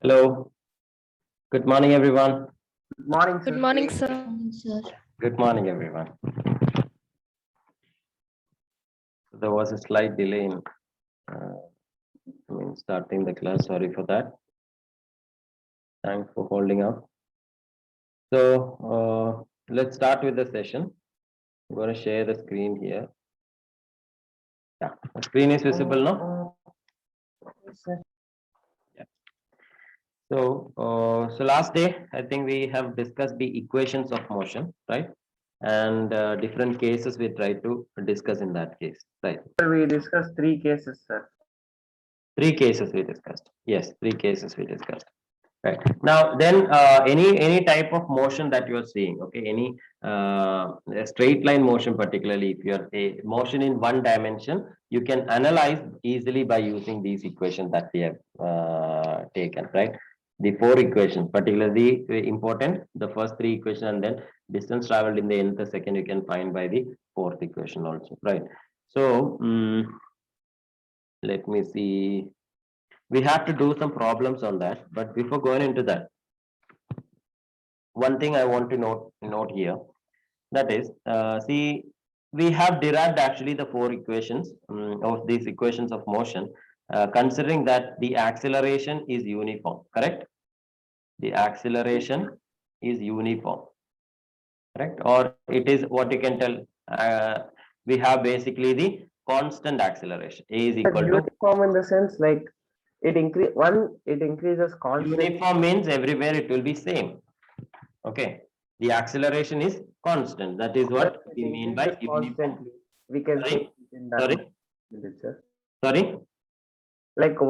Hello. Good morning, everyone. Good morning, Good sir. morning, sir. Good morning, everyone. There was a slight delay in starting the class. Sorry for that. Thanks for holding up. So let's start with the session. I'm going to share the screen here. Yeah, the screen is visible now. Yeah. So last day, I think we have discussed the equations of motion, right? And different cases we try to discuss in that case, right? We discussed three cases, sir. Three cases we discussed. Yes, three cases we discussed. Right now, then any type of motion that you are seeing, okay, any a straight line motion, particularly if you are a motion in one dimension, you can analyze easily by using these equations that we have taken, right? The four equations, particularly important, the first three equations, and then distance traveled in the nth second, you can find by the fourth equation also, right? So let me see. We have to do some problems on that, but before going into that, one thing I want to note here, that is, see, we have derived actually the four equations of these equations of motion, considering that the acceleration is uniform, correct? The acceleration is uniform, correct? Or it is what you can tell. We have basically the constant acceleration. A is equal to Uniform in the sense like it increases constantly. uniform means everywhere it will be same. Okay, the acceleration is constant. That is what we mean by uniform. Constantly. We can Sorry? say in that Sorry? way, sir. Sorry? Like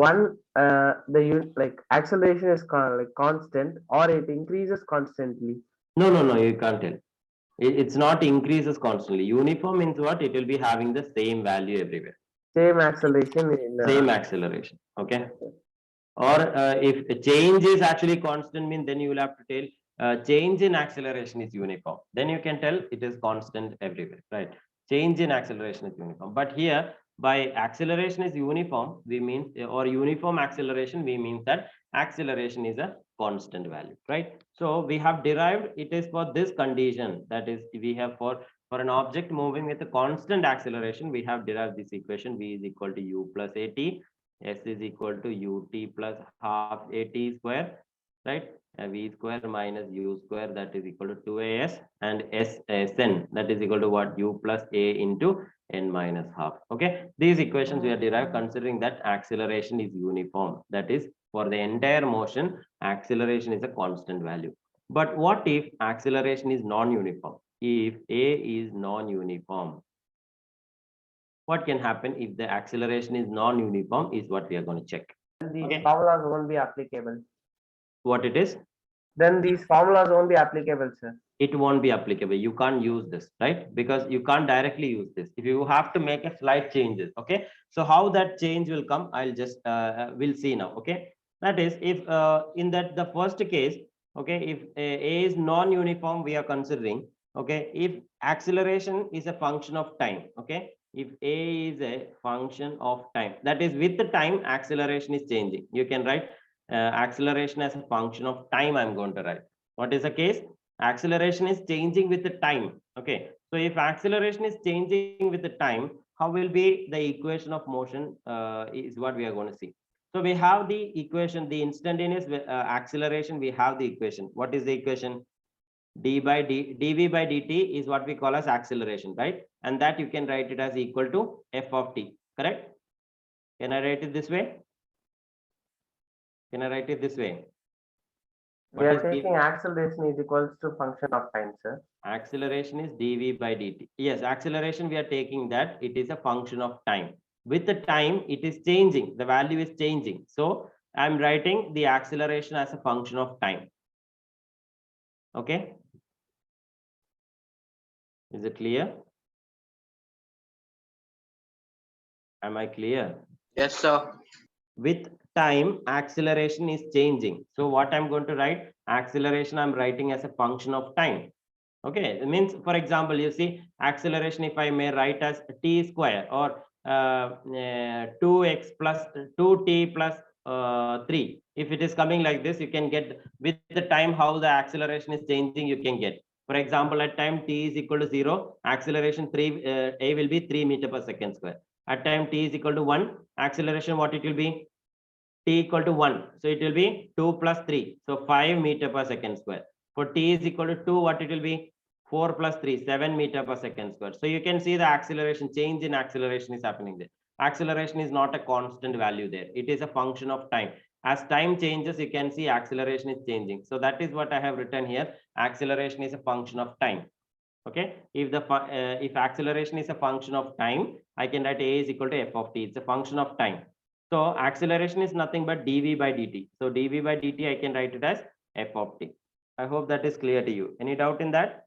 like acceleration is like constant or it increases constantly. No, you can't tell. It's not increases constantly. Uniform means what? It will be having the same value everywhere. Same acceleration in Same acceleration. Okay. Or if a change is actually constant, mean then you will have to tell change in acceleration is uniform. Then you can tell it is constant everywhere, right? Change in acceleration is uniform. But here, by acceleration is uniform, we mean, or uniform acceleration, we mean that acceleration is a constant value, right? So we have derived, it is for this condition, that is, we have for an object moving with a constant acceleration, we have derived this equation, v is equal to u plus at, s is equal to ut plus half at square, right? V square minus u square, that is equal to 2as, and sn, that is equal to what? U plus a into n minus half. Okay, these equations we are derived considering that acceleration is uniform. That is, for the entire motion, acceleration is a constant value. But what if acceleration is non-uniform? If a is non-uniform, what can happen if the acceleration is non-uniform is what we are going to check. These formulas won't be applicable. What it is? Then these formulas won't be applicable, sir. It won't be applicable. You can't use this, right? Because you can't directly use this. If you have to make a slight changes, okay? So how that change will come, I'll just, we'll see now, okay? That is, if in that the first case, okay, if A is non-uniform, we are considering, okay, if acceleration is a function of time, okay? If A is a function of time, that is with the time, acceleration is changing. You can write acceleration as a function of time. I'm going to write. What is the case? Acceleration is changing with the time. Okay, so if acceleration is changing with the time, how will be the equation of motion is what we are going to see. So we have the equation, the instantaneous acceleration, we have the equation. What is the equation? Dv by dt is what we call as acceleration, right? And that you can write it as equal to f of t, correct? Can I write it this way? Can I write it this way? We are taking acceleration is equals to function of time, sir. Acceleration is dv by dt. Yes, acceleration we are taking that it is a function of time. With the time, it is changing. The value is changing. So I'm writing the acceleration as a function of time. Okay. Is it clear? Am I clear? Yes, sir. With time, acceleration is changing. So what I'm going to write, acceleration I'm writing as a function of time. Okay, it means, for example, you see acceleration, if I may write as t square or 2x plus 2t plus 3. If it is coming like this, you can get with the time how the acceleration is changing, you can get. For example, at time t is equal to 0, acceleration a will be 3 meter per second square. At time t is equal to 1, acceleration what it will be? T equal to 1. So it will be 2 plus 3. So 5 meter per second square. For t is equal to 2, what it will be? 4 plus 3, 7 meter per second square. So you can see the acceleration, change in acceleration is happening there. Acceleration is not a constant value there. It is a function of time. As time changes, you can see acceleration is changing. So that is what I have written here. Acceleration is a function of time. Okay. If acceleration is a function of time, I can write a is equal to f of t. It's a function of time. So acceleration is nothing but dv by dt. So dv by dt, I can write it as f of t. I hope that is clear to you. Any doubt in that?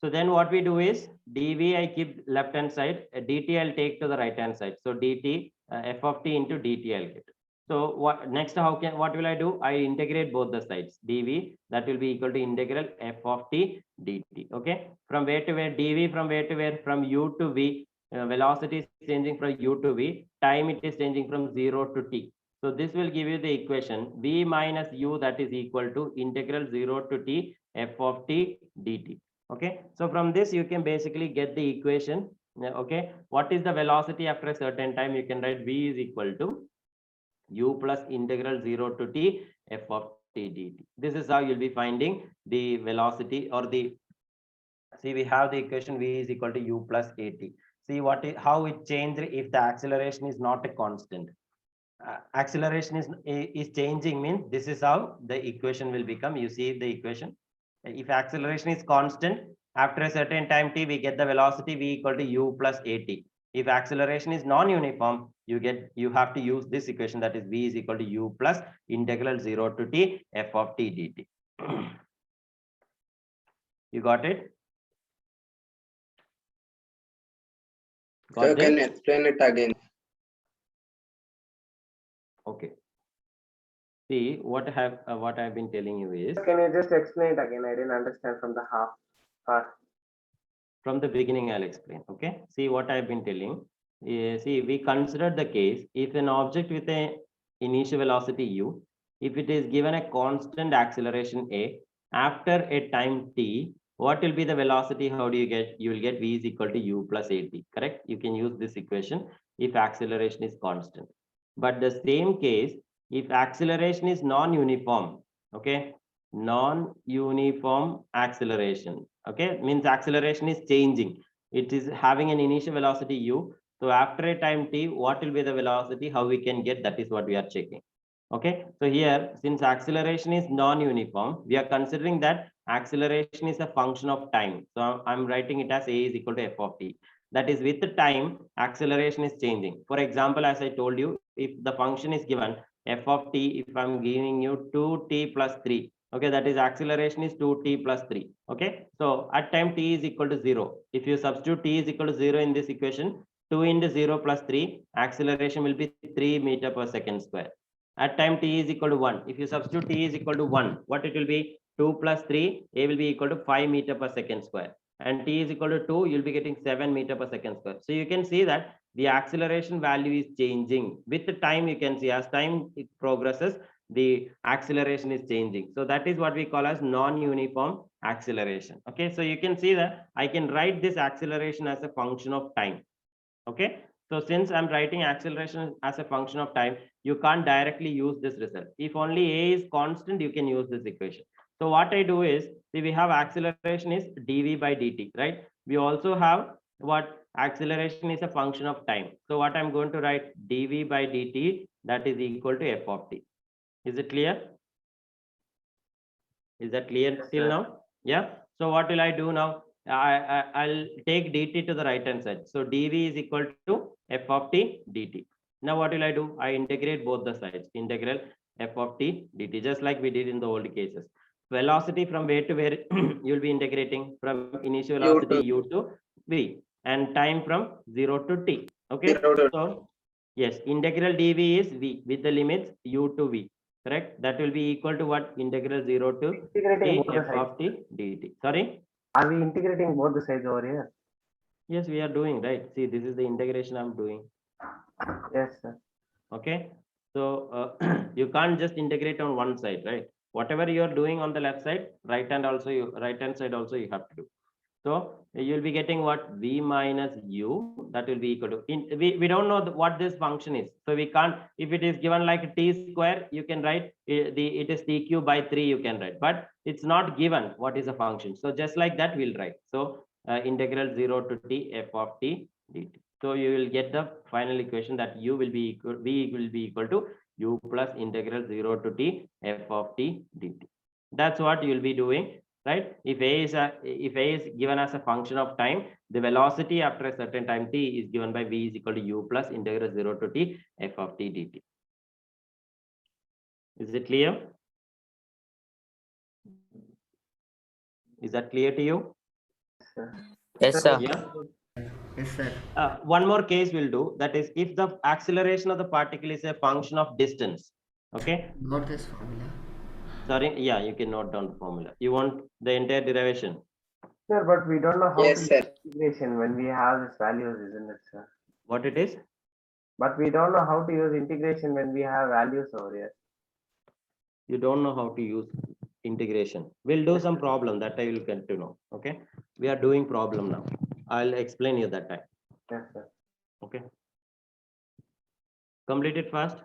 So then what we do is dv I keep left hand side, dt I'll take to the right hand side. So dt f of t into dt I'll get. So what next? What will I do? I integrate both the sides. dv that will be equal to integral f of t dt. Okay. From where to where? dv from where to where? From u to v. Velocity is changing from u to v. Time it is changing from 0 to t. So this will give you the equation v minus u, that is equal to integral 0 to t f of t dt. Okay, so from this you can basically get the equation. Okay, what is the velocity after a certain time? You can write v is equal to u plus integral 0 to t f of t dt. This is how you'll be finding the velocity, or the, see, we have the equation v is equal to u plus at. See how it changed if the acceleration is not a constant. Acceleration is changing means this is how the equation will become. You see the equation. If acceleration is constant, after a certain time t, we get the velocity v equal to u plus at. If acceleration is non-uniform, you have to use this equation, that is v is equal to u plus integral 0 to t f of t dt. You got it? Sir, can you explain it again? Okay. See, what I've been telling you is, Can you just explain it again? I didn't understand from the half part. from the beginning I'll explain. Okay. See what I've been telling. See, we considered the case if an object with a initial velocity u, if it is given a constant acceleration a, after a time t, what will be the velocity? How do you get? You will get v is equal to u plus at. Correct? You can use this equation if acceleration is constant. But the same case, if acceleration is non-uniform, okay, non-uniform acceleration, okay, means acceleration is changing. It is having an initial velocity u. So after a time t, what will be the velocity? How we can get? That is what we are checking. Okay, so here, since acceleration is non-uniform, we are considering that acceleration is a function of time. So I'm writing it as a is equal to f of t. That is, with the time, acceleration is changing. For example, as I told you, if the function is given f of t, if I'm giving you 2t plus 3, okay, that is acceleration is 2t plus 3. Okay, so at time t is equal to 0, if you substitute t is equal to 0 in this equation, 2 into 0 plus 3, acceleration will be 3 meter per second square. At time t is equal to 1, if you substitute t is equal to 1, what it will be? 2 plus 3, a will be equal to 5 meter per second square. And t is equal to 2, you'll be getting 7 meter per second square. So you can see that the acceleration value is changing. With the time, you can see as time it progresses, the acceleration is changing. So that is what we call as non-uniform acceleration. Okay, so you can see that I can write this acceleration as a function of time. Okay, so since I'm writing acceleration as a function of time, you can't directly use this result. If only a is constant, you can use this equation. So what I do is, see, we have acceleration is dv by dt, right? We also have what? Acceleration is a function of time. So what I'm going to write, dv by dt, that is equal to f of t. Is it clear? Is that clear till now? Yeah. So what will I do now? I'll take dt to the right hand side. So dv is equal to f of t dt. Now what will I do? I integrate both the sides. Integral f of t dt, just like we did in the old cases. Velocity from where to where you'll be integrating? From initial velocity u to v, and time from 0 to t. Okay. So yes, integral dv is v with the limits u to v. Correct? That will be equal to what? Integral 0 to Integrating t both the f sides. of t dt. Sorry? Are we integrating both the sides over here? Yes, we are doing, right? See, this is the integration I'm doing. Yes, sir. Okay. So you can't just integrate on one side, right? Whatever you are doing on the left side, right hand side also you have to do. So you'll be getting what v minus u, that will be equal to, we don't know what this function is. So we can't, if it is given like t square, you can write it is t cube by 3, you can write, but it's not given what is a function. So just like that we'll write. So integral 0 to t f of t dt. So you will get the final equation that u will be equal, v will be equal to u plus integral 0 to t f of t dt. That's what you'll be doing, right? If a is given as a function of time, the velocity after a certain time t is given by v is equal to u plus integral 0 to t f of t dt. Is it clear? Is that clear to you? Yes, sir. Yeah. Yes, sir. One more case we'll do, that is if the acceleration of the particle is a function of distance. Okay. Note this formula. Sorry, yeah, you can note down the formula. You want the entire derivation? Sir, but we don't know how Yes, to sir. use integration when we have these values, isn't it, sir? What it is? But we don't know how to use integration when we have values over here. You don't know how to use integration. We'll do some problem that I will get to know. Okay. We are doing problem now. I'll explain you that time. Yes, sir. Okay. Complete it fast.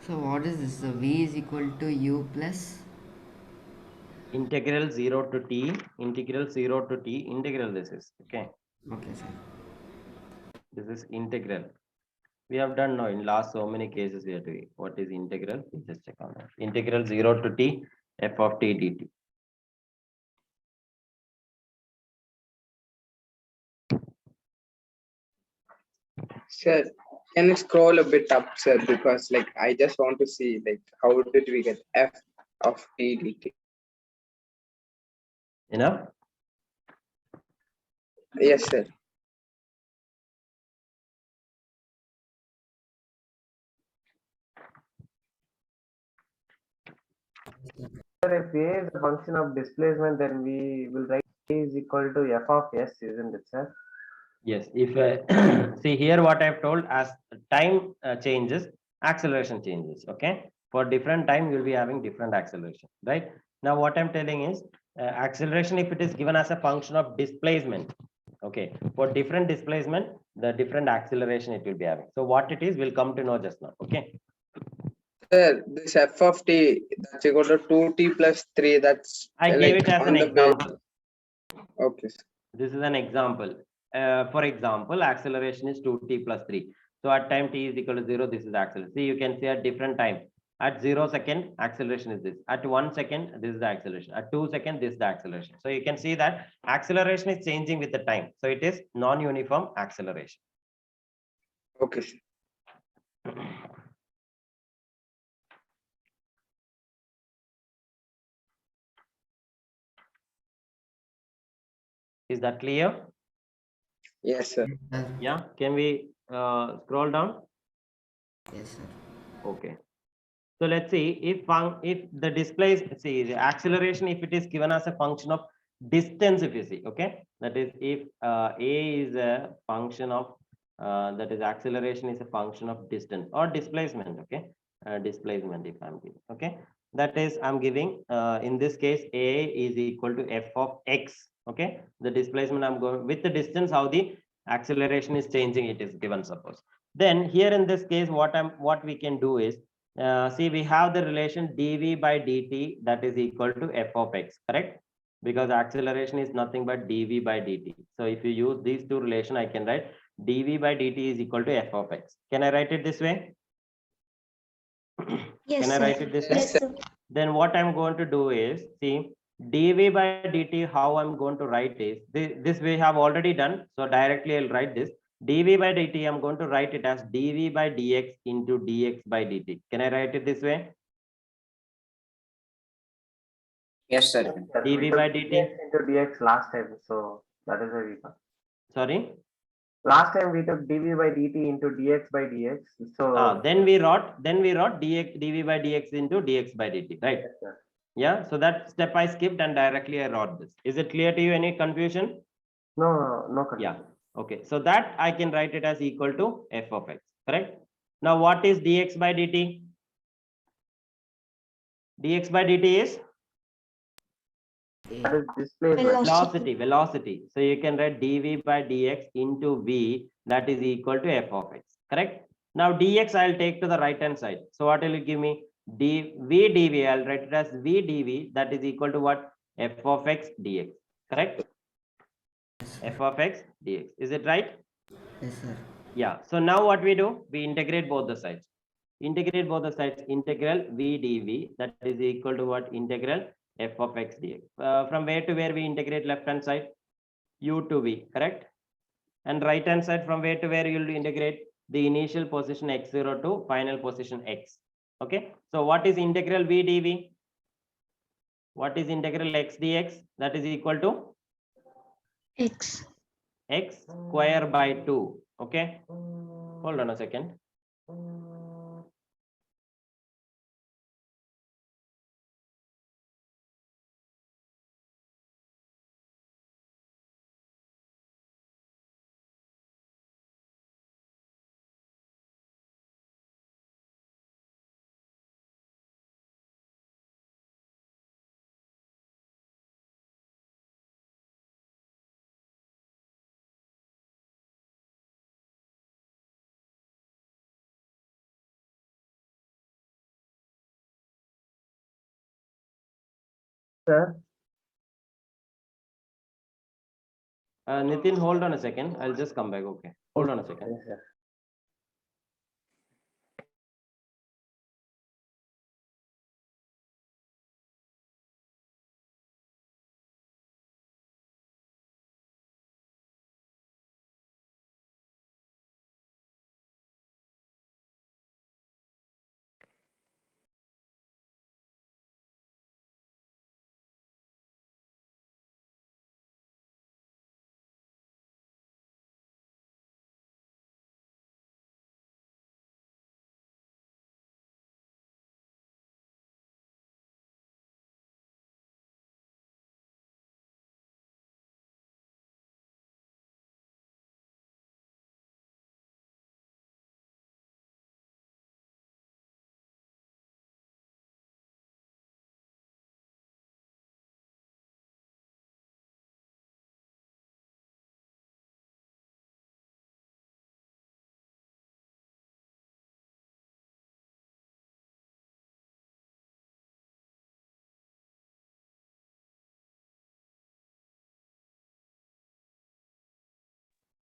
So what is this? So v is equal to u plus Integral 0 to t, integral 0 to t, integral this is. Okay. okay, sir. This is integral. We have done now in last so many cases we are doing. What is integral? We just check on that. Integral 0 to t f of t dt. Sir, can you scroll a bit up, sir? Because like I just want to see like how did we get f of t dt? Enough? Yes, sir. Sir, if A is a function of displacement, then we will write A is equal to f of s, isn't it, sir? Yes. If see here what I've told, as time changes, acceleration changes. Okay. For different time, you'll be having different acceleration, right? Now, what I'm telling is acceleration, if it is given as a function of displacement, okay, for different displacement, the different acceleration it will be having. So what it is, we'll come to know just now. Okay. Sir, this f of t that's equal to 2t plus 3. That's I like gave it as on an the base. example. Okay, sir. This is an example. For example, acceleration is 2t plus 3. So at time t is equal to 0, this is acceleration. See, you can see at different time. At 0 second, acceleration is this. At 1 second, this is the acceleration. At 2 second, this is the acceleration. So you can see that acceleration is changing with the time. So it is non-uniform acceleration. Okay, sir. Is that clear? Yes, sir. Yeah. Can we scroll down? Yes, sir. Okay. So let's see if the the acceleration, if it is given as a function of distance, if you see, okay, that is if a is a function of that is acceleration is a function of distance or displacement, okay, displacement if I'm giving, okay, that is I'm giving in this case a is equal to f of x, okay, the displacement I'm going with the distance, how the acceleration is changing, it is given, suppose. Then here in this case, what we can do is see, we have the relation dv by dt that is equal to f of x, correct? Because acceleration is nothing but dv by dt. So if you use these two relation, I can write dv by dt is equal to f of x. Can I write it this way? Yes, Can I sir. write it this way? Yes, sir. Then what I'm going to do is, see, dv by dt, how I'm going to write is, this we have already done. So directly I'll write this. dv by dt, I'm going to write it as dv by dx into dx by dt. Can I write it this way? Yes, sir. Yes, dv we took by dt. dx into dx last time, so that is why we got. Sorry. Last time we took dv by dt into dx by dx, so. Then we wrote dx dv by dx into dx by dt, right? Yes, sir. Yeah. So that step I skipped and directly I wrote this. Is it clear to you? Any confusion? No Yeah. confusion. Okay. So that I can write it as equal to f of x. Correct. Now what is dx by dt? Dx by dt is That is displacement. velocity. So you can write dv by dx into v, that is equal to f of x. Correct. Now dx I'll take to the right hand side. So what will you give me? V dv, I'll write it as v dv, that is equal to what? F of x dx. Correct. F of x dx. Is it right? Yes, sir. Yeah. So now what we do? We integrate both the sides. Integrate both the sides. Integral v dv, that is equal to what? Integral f of x dx. From where to where we integrate left hand side? U to v, correct? And right hand side, from where to where you will integrate the initial position x0 to final position x. Okay. So what is integral v dv? What is integral x dx? That is equal to X. x square by 2. Okay. Hold on a second. Sir, Nitin, hold on a second. I'll just come back. Okay. Hold on a second. yes, sir.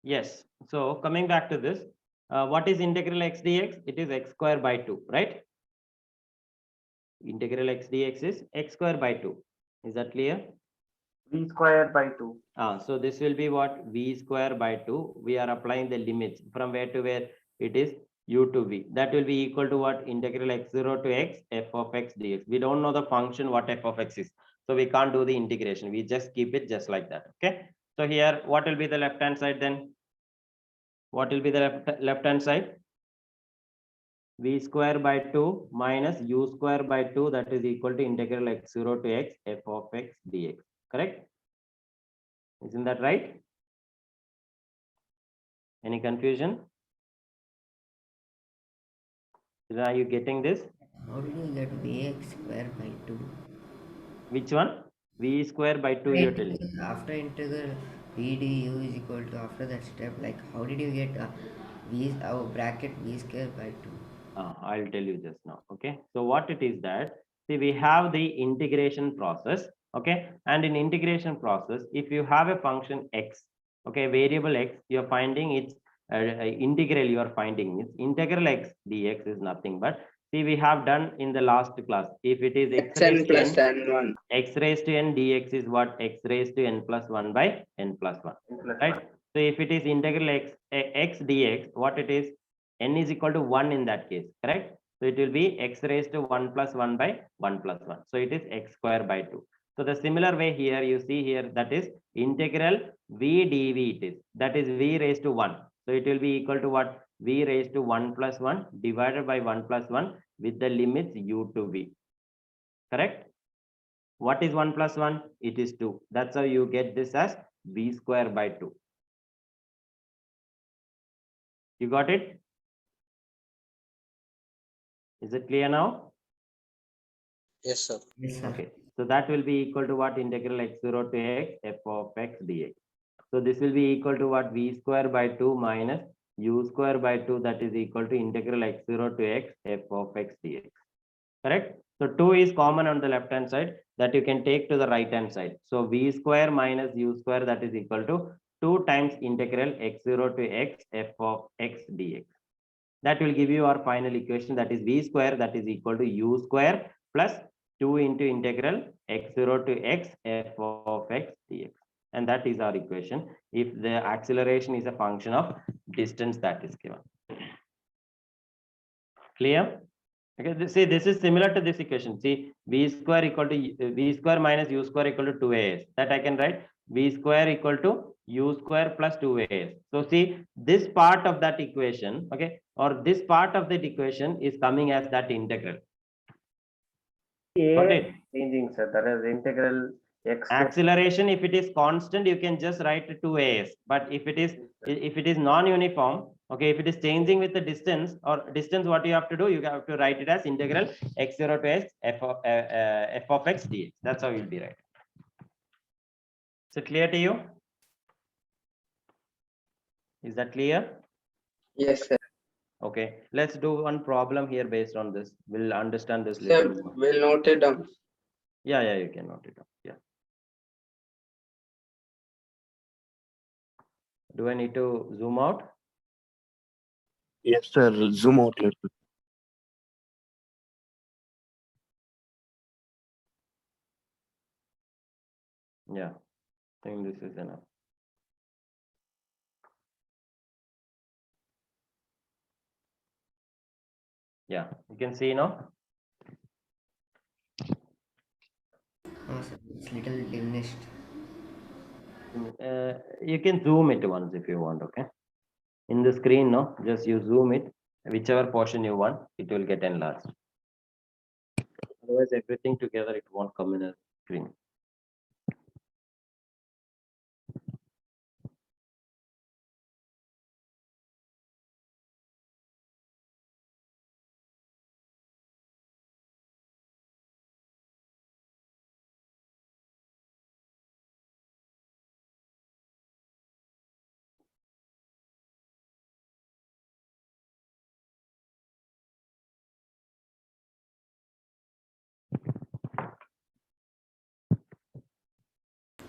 Yes. So coming back to this, what is integral x dx? It is x square by 2, right? Integral x dx is x square by 2. Is that clear? V square by 2. So this will be what? V square by 2. We are applying the limits from where to where it is u to v. That will be equal to what? Integral x0 to x f of x dx. We don't know the function what f of x is. So we can't do the integration. We just keep it just like that. Okay. So here, what will be the left hand side then? What will be the left hand side? V square by 2 minus u square by 2, that is equal to integral x0 to x f of x dx. Correct? Isn't that right? Any confusion? Are you getting this? How did you get Vx square by 2? Which one? V square by 2 you're telling. After integral v du is equal to, after that step, like how did you get v, our bracket v square by 2? I'll tell you just now. Okay. So what it is that, see, we have the integration process. Okay. And in integration process, if you have a function x, okay, variable x, you're finding its integral, you are finding its integral x dx is nothing but, see, we have done in the last class. If it is x N raised to plus n, N1. x raised to n dx is what? X raised to n plus 1 by n plus 1. N plus Right. one. So if it is integral x dx, what it is, n is equal to 1 in that case, correct? So it will be x raised to 1 plus 1 by 1 plus 1. So it is x square by 2. So the similar way here, you see here, that is integral v dv it is. That is v raised to 1. So it will be equal to what? V raised to 1 plus 1 divided by 1 plus 1 with the limits u to v. Correct? What is 1 plus 1? It is 2. That's how you get this as v square by 2. You got it? Is it clear now? Yes, sir. Yes, sir. Okay. So that will be equal to what? Integral x0 to x f of x dx. So this will be equal to what? V square by 2 minus u square by 2, that is equal to integral x0 to x f of x dx. Correct? So 2 is common on the left hand side, that you can take to the right hand side. So v square minus u square, that is equal to 2 times integral x0 to x f of x dx. That will give you our final equation, that is v square, that is equal to u square plus 2 into integral x0 to x f of x dx. And that is our equation if the acceleration is a function of distance that is given. Clear? Okay, see, this is similar to this equation. See, v square equal to v square minus u square equal to 2as. That I can write v square equal to u square plus 2as. So see, this part of that equation, okay, or this part of that equation is coming as that integral. Got it? Changing, sir. That is integral x. Acceleration, if it is constant, you can just write 2as. But if it is non-uniform, okay, if it is changing with the distance or distance, what you have to do, you have to write it as integral x0 to x f of x dx. That's how you'll be writing. Is it clear to you? Is that clear? Yes, sir. Okay, let's do one problem here based on this. We'll understand this Sir, little more. we'll note it down. Yeah, you can note it down. Yeah. Do I need to zoom out? Yes, sir. Zoom out little. Yeah, I think this is enough. Yeah, you can see now. Oh, sir, it's little diminished. You can zoom it once if you want, okay? In the screen, no, just you zoom it, whichever portion you want, it will get enlarged. Otherwise, everything together, it won't come in a screen.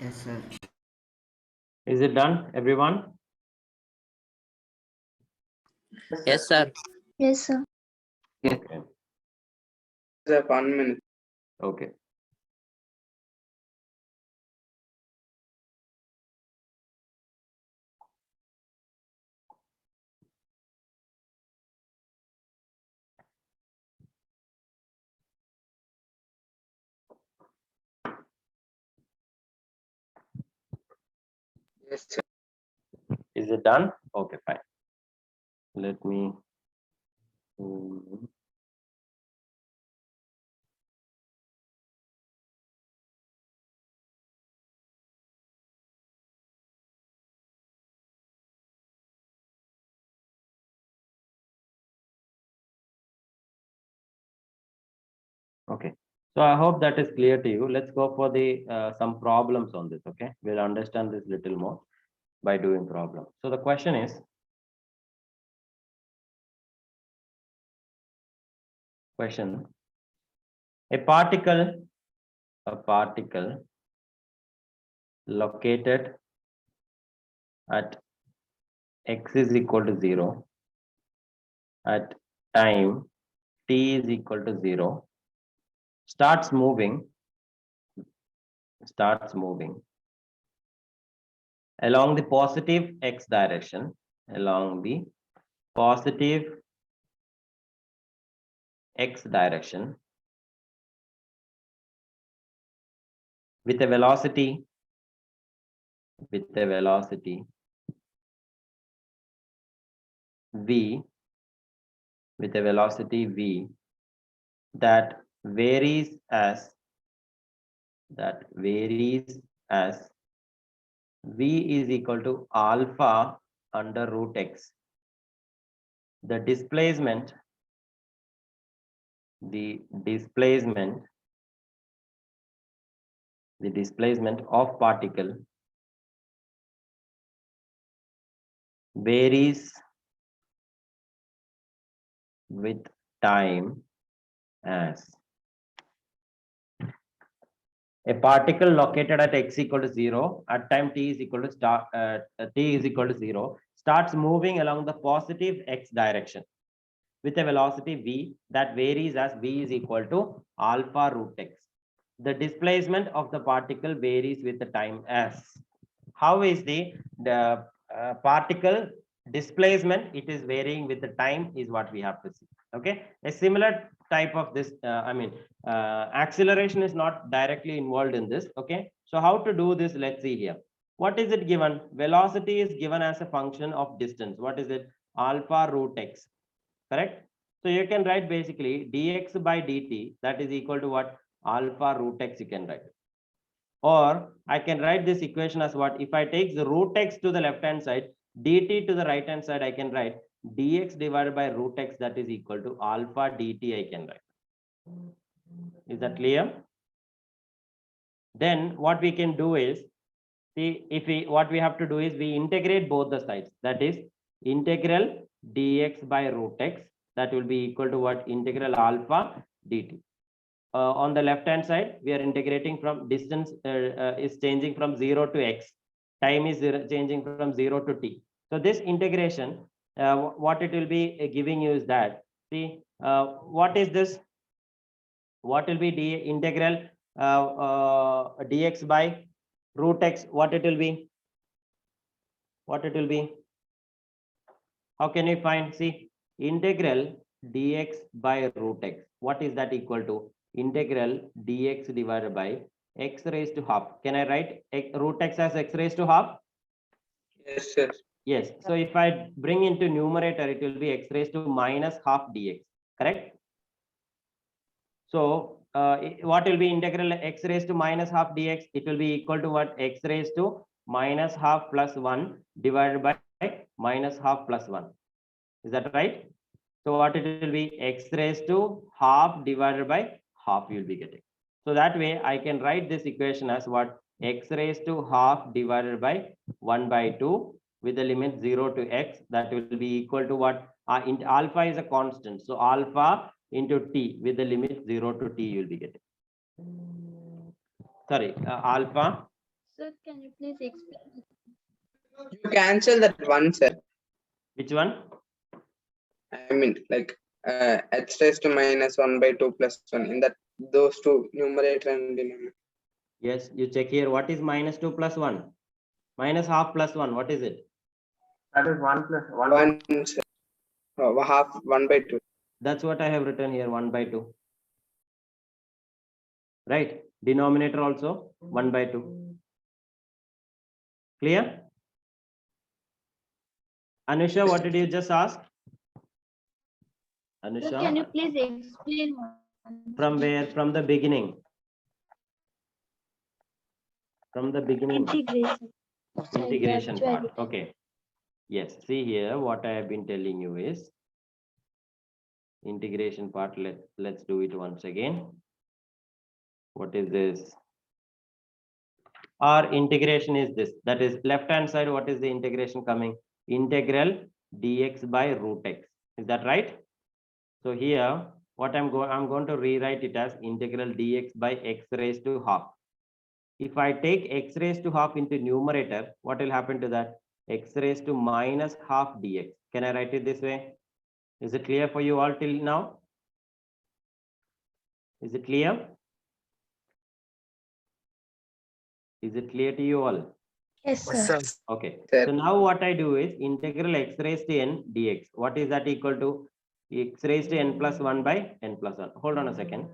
Yes, sir. Is it done, everyone? Yes, sir. Yes, sir. Okay. Sir, 1 minute. Okay. Yes, sir. Is it done? Okay, fine. Let me. Okay, so I hope that is clear to you. Let's go for the some problems on this. Okay, we'll understand this little more by doing problem. So the question is, a particle located at x is equal to 0 at time t is equal to 0 starts moving along the positive x direction, along the positive x direction with a velocity v, with a velocity v that varies as v is equal to alpha under root x. The displacement of particle varies with time as a particle located at x equal to 0 at time t is equal to t is equal to 0 starts moving along the positive x direction with a velocity v that varies as v is equal to alpha root x. The displacement of the particle varies with the time as. How is the particle displacement? It is varying with the time is what we have to see. Okay, a similar type of this, acceleration is not directly involved in this. Okay, so how to do this? Let's see here. What is it given? Velocity is given as a function of distance. What is it? Alpha root x, correct? So you can write basically dx by dt, that is equal to what? Alpha root x you can write. Or I can write this equation as what? If I take the root x to the left hand side, dt to the right hand side, I can write dx divided by root x, that is equal to alpha dt I can write. Is that clear? Then what we can do is, see, what we have to do is we integrate both the sides, that is integral dx by root x, that will be equal to what? Integral alpha dt. On the left hand side, we are integrating from distance is changing from 0 to x, time is changing from 0 to t. So this integration, what it will be giving you is that, see, what is this? What will be integral dx by root x? What it will be? What it will be? How can you find? See, integral dx by root x. What is that equal to? Integral dx divided by x raised to half. Can I write root x as x raised to half? Yes, sir. Yes. So if I bring into numerator, it will be x raised to minus half dx, correct? So what will be integral x raised to minus half dx? It will be equal to what? X raised to minus half plus 1 divided by minus half plus 1. Is that right? So what it will be? X raised to half divided by half you will be getting. So that way I can write this equation as what? X raised to half divided by 1 by 2 with the limit 0 to x, that will be equal to what? Alpha is a constant. So alpha into t with the limit 0 to t you will be getting. Sorry, alpha. Sir, can you please explain? You cancel that one, sir. Which one? I mean, like x raised to minus 1 by 2 plus 1 in that those two, numerator and denominator. Yes, you check here. What is minus 2 plus 1? Minus half plus 1. What is it? That is 1 plus 1. 1, sir. Half 1 by 2. That's what I have written here, 1 by 2. Right? Denominator also 1 by 2. Clear? Anusha, what did you just ask? Sir, Anusha, can you please explain? from where? From the beginning. From the beginning. Integration. Integration part. Virtually. Okay. Yes. See here, what I have been telling you is integration part. Let's do it once again. What is this? Our integration is this. That is left hand side. What is the integration coming? Integral dx by root x. Is that right? So here, what I'm going to rewrite it as integral dx by x raised to half. If I take x raised to half into numerator, what will happen to that? X raised to minus half dx. Can I write it this way? Is it clear for you all till now? Is it clear? Is it clear to you all? Yes, Yes, sir. sir. Okay, Sir. so now what I do is integral x raised to n dx. What is that equal to? X raised to n plus 1 by n plus 1. Hold on a second.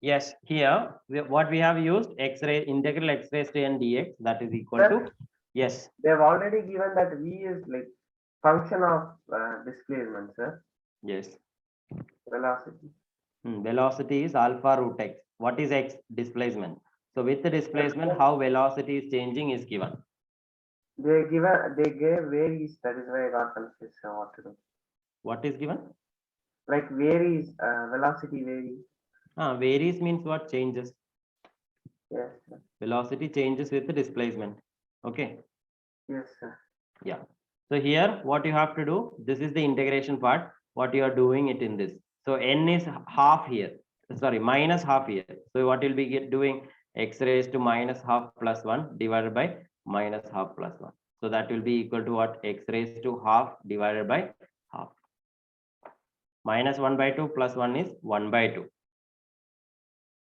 Yes, here what we have used x-ray integral x raised to n dx, that is equal to, yes, They have already given that V is like function of displacement, sir. yes. Velocity. Velocity is alpha root x. What is x? Displacement. So with the displacement, how velocity is changing is given. They gave varies. That is why I got confused. So what to do? What is given? Like varies, velocity varies. Varies means what? Changes. Yes, sir. Velocity changes with the displacement. Okay. Yes, sir. Yeah. So here, what you have to do, this is the integration part. What you are doing it in this. So n is half here. Sorry, minus half here. So what will be doing? X raised to minus half plus 1 divided by minus half plus 1. So that will be equal to what? X raised to half divided by half. Minus 1 by 2 plus 1 is 1 by 2.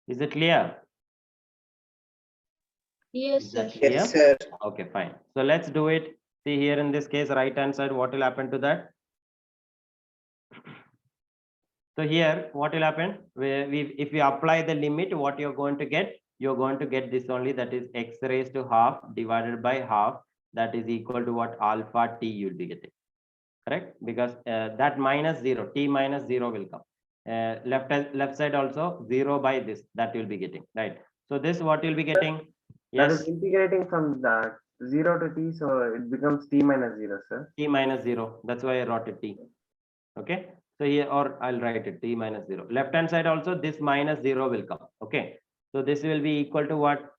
Is it clear? Yes, Is sir. that clear? Yes, sir. Okay, fine. So let's do it. See here in this case, right hand side, what will happen to that? So here, what will happen? If we apply the limit, what you're going to get? You're going to get this only, that is x raised to half divided by half. That is equal to what? Alpha t you'll be getting. Correct? Because that minus 0, t minus 0 will come. Left side also 0 by this, that you'll be getting. Right? So this what you'll be getting? That Yes. is integrating from the 0 to t, so it becomes t minus 0, sir. T minus 0. That's why I wrote it t. Okay. So here, or I'll write it t minus 0. Left hand side also, this minus 0 will come. Okay. So this will be equal to what?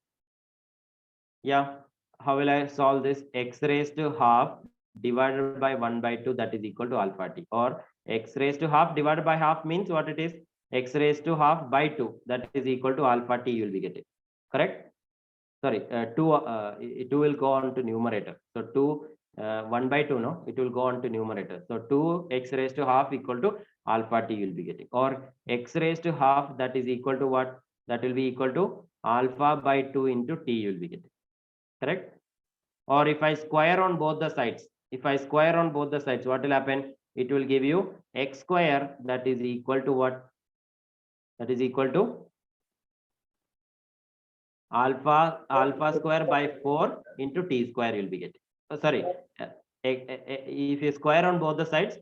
Yeah. How will I solve this? X raised to half divided by 1 by 2, that is equal to alpha t. Or x raised to half divided by half means what it is? X raised to half by 2, that is equal to alpha t you will be getting. Correct? Sorry, 2 will go on to numerator. So 2, 1 by 2, no, it will go on to numerator. So 2 x raised to half equal to alpha t you'll be getting. Or x raised to half, that is equal to what? That will be equal to alpha by 2 into t you'll be getting. Correct? Or if I square on both the sides, what will happen? It will give you x square, that is equal to what? That is equal to alpha square by 4 into t square you'll be getting. Sorry, if you square on both the sides,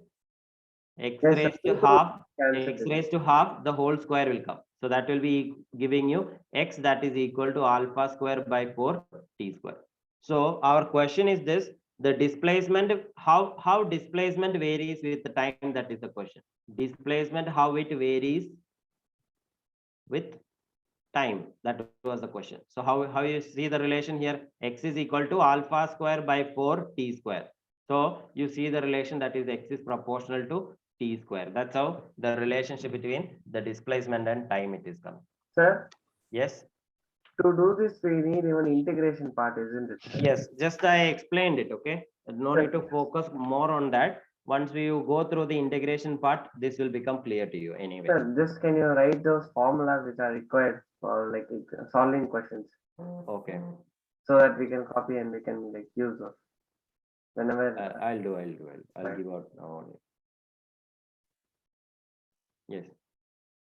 x Yes, sir. raised to half, Cancel x it. raised to half, the whole square will come. So that will be giving you x, that is equal to alpha square by 4 t square. So our question is this: the displacement, how displacement varies with the time, that is the question. Displacement, how it varies with time, that was the question. So how you see the relation here? X is equal to alpha square by 4 t square. So you see the relation, that is x is proportional to t square. That's how the relationship between the displacement and time it is coming. Sir, Yes, to do this, we need even integration part, isn't it, sir? yes, just I explained it. Okay, no need to focus more on that. Once we go through the integration part, this will become clear to you anyway. Sir, just can you write those formulas which are required for like solving questions Okay. so that we can copy and we can like use those? whenever. I'll Right. give out now only. Yes.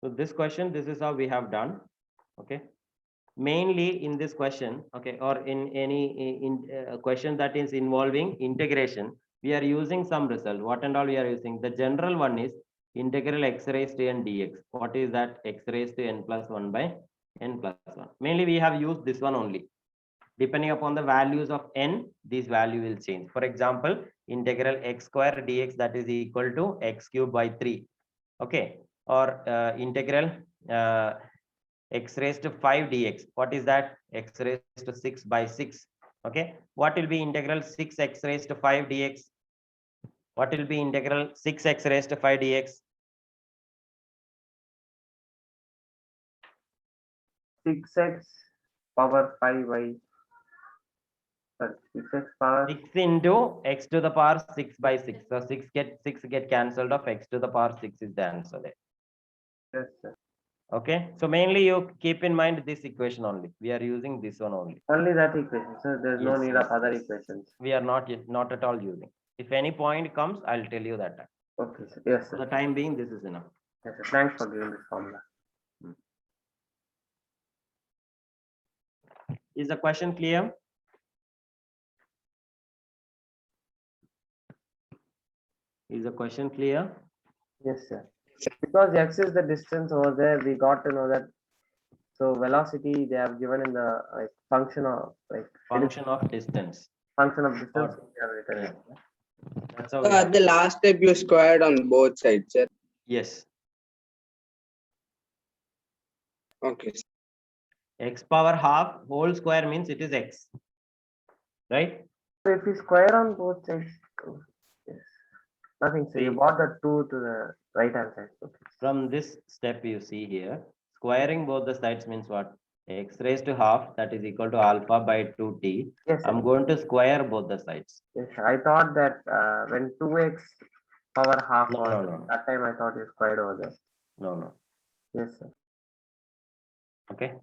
So this question, this is how we have done. Okay. Mainly in this question, okay, or in any question that is involving integration, we are using some result. What and all we are using? The general one is integral x raised to n dx. What is that? X raised to n plus 1 by n plus 1. Mainly we have used this one only. Depending upon the values of n, this value will change. For example, integral x square dx, that is equal to x cube by 3. Okay. Or integral x raised to 5 dx. What is that? X raised to 6 by 6. Okay. What will be integral 6x raised to 5 dx? What will be integral 6x raised to 5 dx? 6x power 5 by 6x power 6 into x to the power 6 by 6. So 6 get cancelled off, x to the power 6 is the answer there. yes, sir. Okay. So mainly you keep in mind this equation only. We are using this one only. Only that equation, sir. There's no Yes, need yes, of other yes. equations. We are not at all using. If any point comes, I'll tell you that time. Okay, sir. Yes, For sir. the time being, this is enough. Yes, sir. Thanks for giving this formula. Is the question clear? Is the question clear? Yes, sir. Because x is the distance over there, we got to know that. So velocity they have given in the function of it is Function of distance. function of distance. Or- We have written Yeah. it. That's how we At have. the last step, you squared on both sides, sir. Yes. Okay. X power half whole square means it is x. Right? So if we square on both sides, yes. Nothing. So you See. brought the 2 to the right hand side. Okay. From this step you see here, squaring both the sides means what? X raised to half, that is equal to alpha by 2t. Yes, sir. I'm going to square both the sides. Yes, sir. I thought that when 2x power half No, was no, no. that time I thought you squared over there. No, no. Yes, sir. Okay.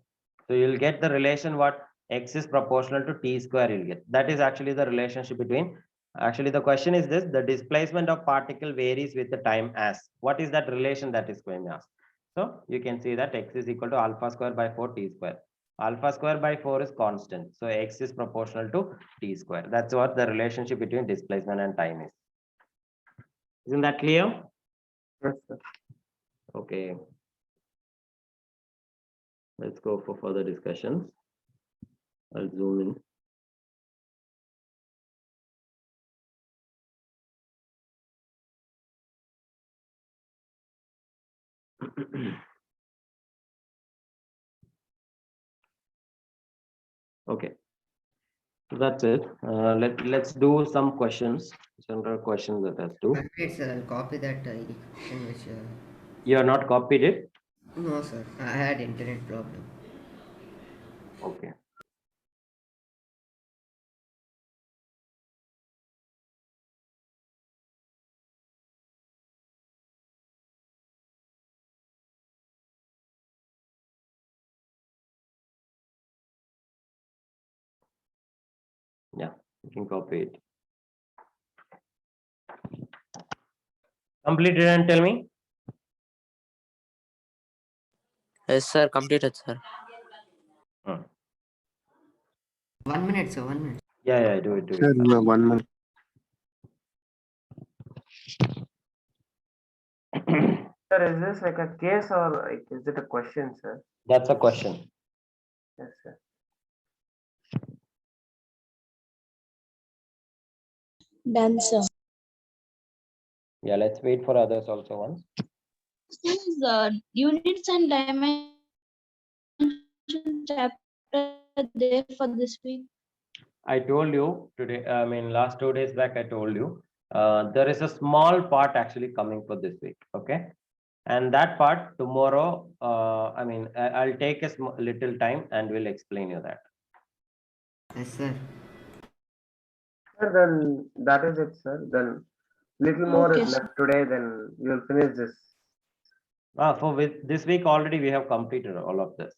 So you'll get the relation what x is proportional to t square you'll get. That is actually the relationship between. Actually, the question is this: the displacement of particle varies with the time as. What is that relation that is going to ask? So you can see that x is equal to alpha square by 4 t square. Alpha square by 4 is constant. So x is proportional to t square. That's what the relationship between displacement and time is. Isn't that clear? Yes, sir. Okay. Let's go for further discussions. I'll zoom in. Okay, so that's it. Let's do some questions, general questions that has to. 1 minute, sir. I'll copy that equation which. You are not copied it. No, sir. I had internet problem. Okay. Yeah, you can copy it. Completed and tell me. Yes, sir. Completed, sir. 1 minute, sir. 1 minute. Yeah, do it. Sir, no, 1 minute. Sir, is this like a case or like, is it a question, sir? That's a question. Yes, sir. Done, sir. Yeah, let's wait for others also once. Since units and dimension chapter there for this week. I told you today, I mean, last 2 days back, I told you, there is a small part actually coming for this week. Okay. And that part tomorrow, I'll take a little time and we'll explain you that. Yes, sir. Sir, then that is it, sir. Then little more Okay, is sir. left today, then you will finish this. For with this week already we have completed all of this.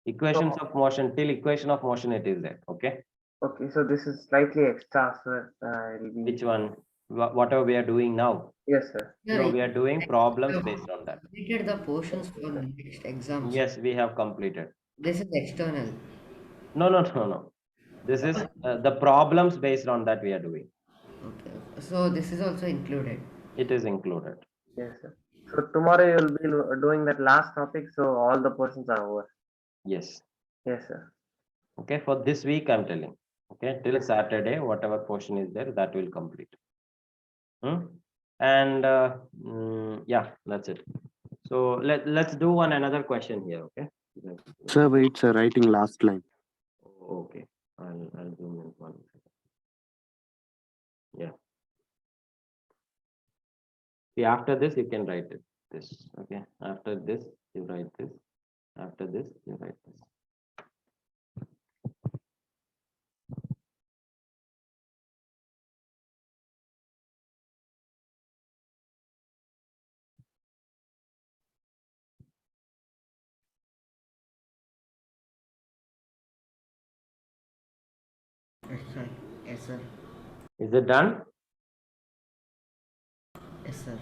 Equations of motion, till equation of motion it is there. Okay. Okay, so this is slightly extra, sir. It'll be, Which one? Whatever we are doing now. yes, sir. Sir, No, we are doing problems you based on that. completed the portions for next exams. Yes, we have completed. This is external. No, no, no, no. This is the problems based on that we are doing. Okay. So this is also included. It is included. Yes, sir. So tomorrow you'll be doing that last topic, so all the portions are over. Yes. Yes, sir. Okay, for this week, I'm telling. Okay, till Saturday, whatever portion is there, that will complete. And yeah, that's it. So let's do another question here. Okay. Sir, wait, sir, writing last line. Okay, I'll zoom in 1 second. Yeah. See, after this, you can write it. This. Okay. After this, you write this. After this, you write this. Yes, sir. Yes, sir. Is it done? Yes, sir.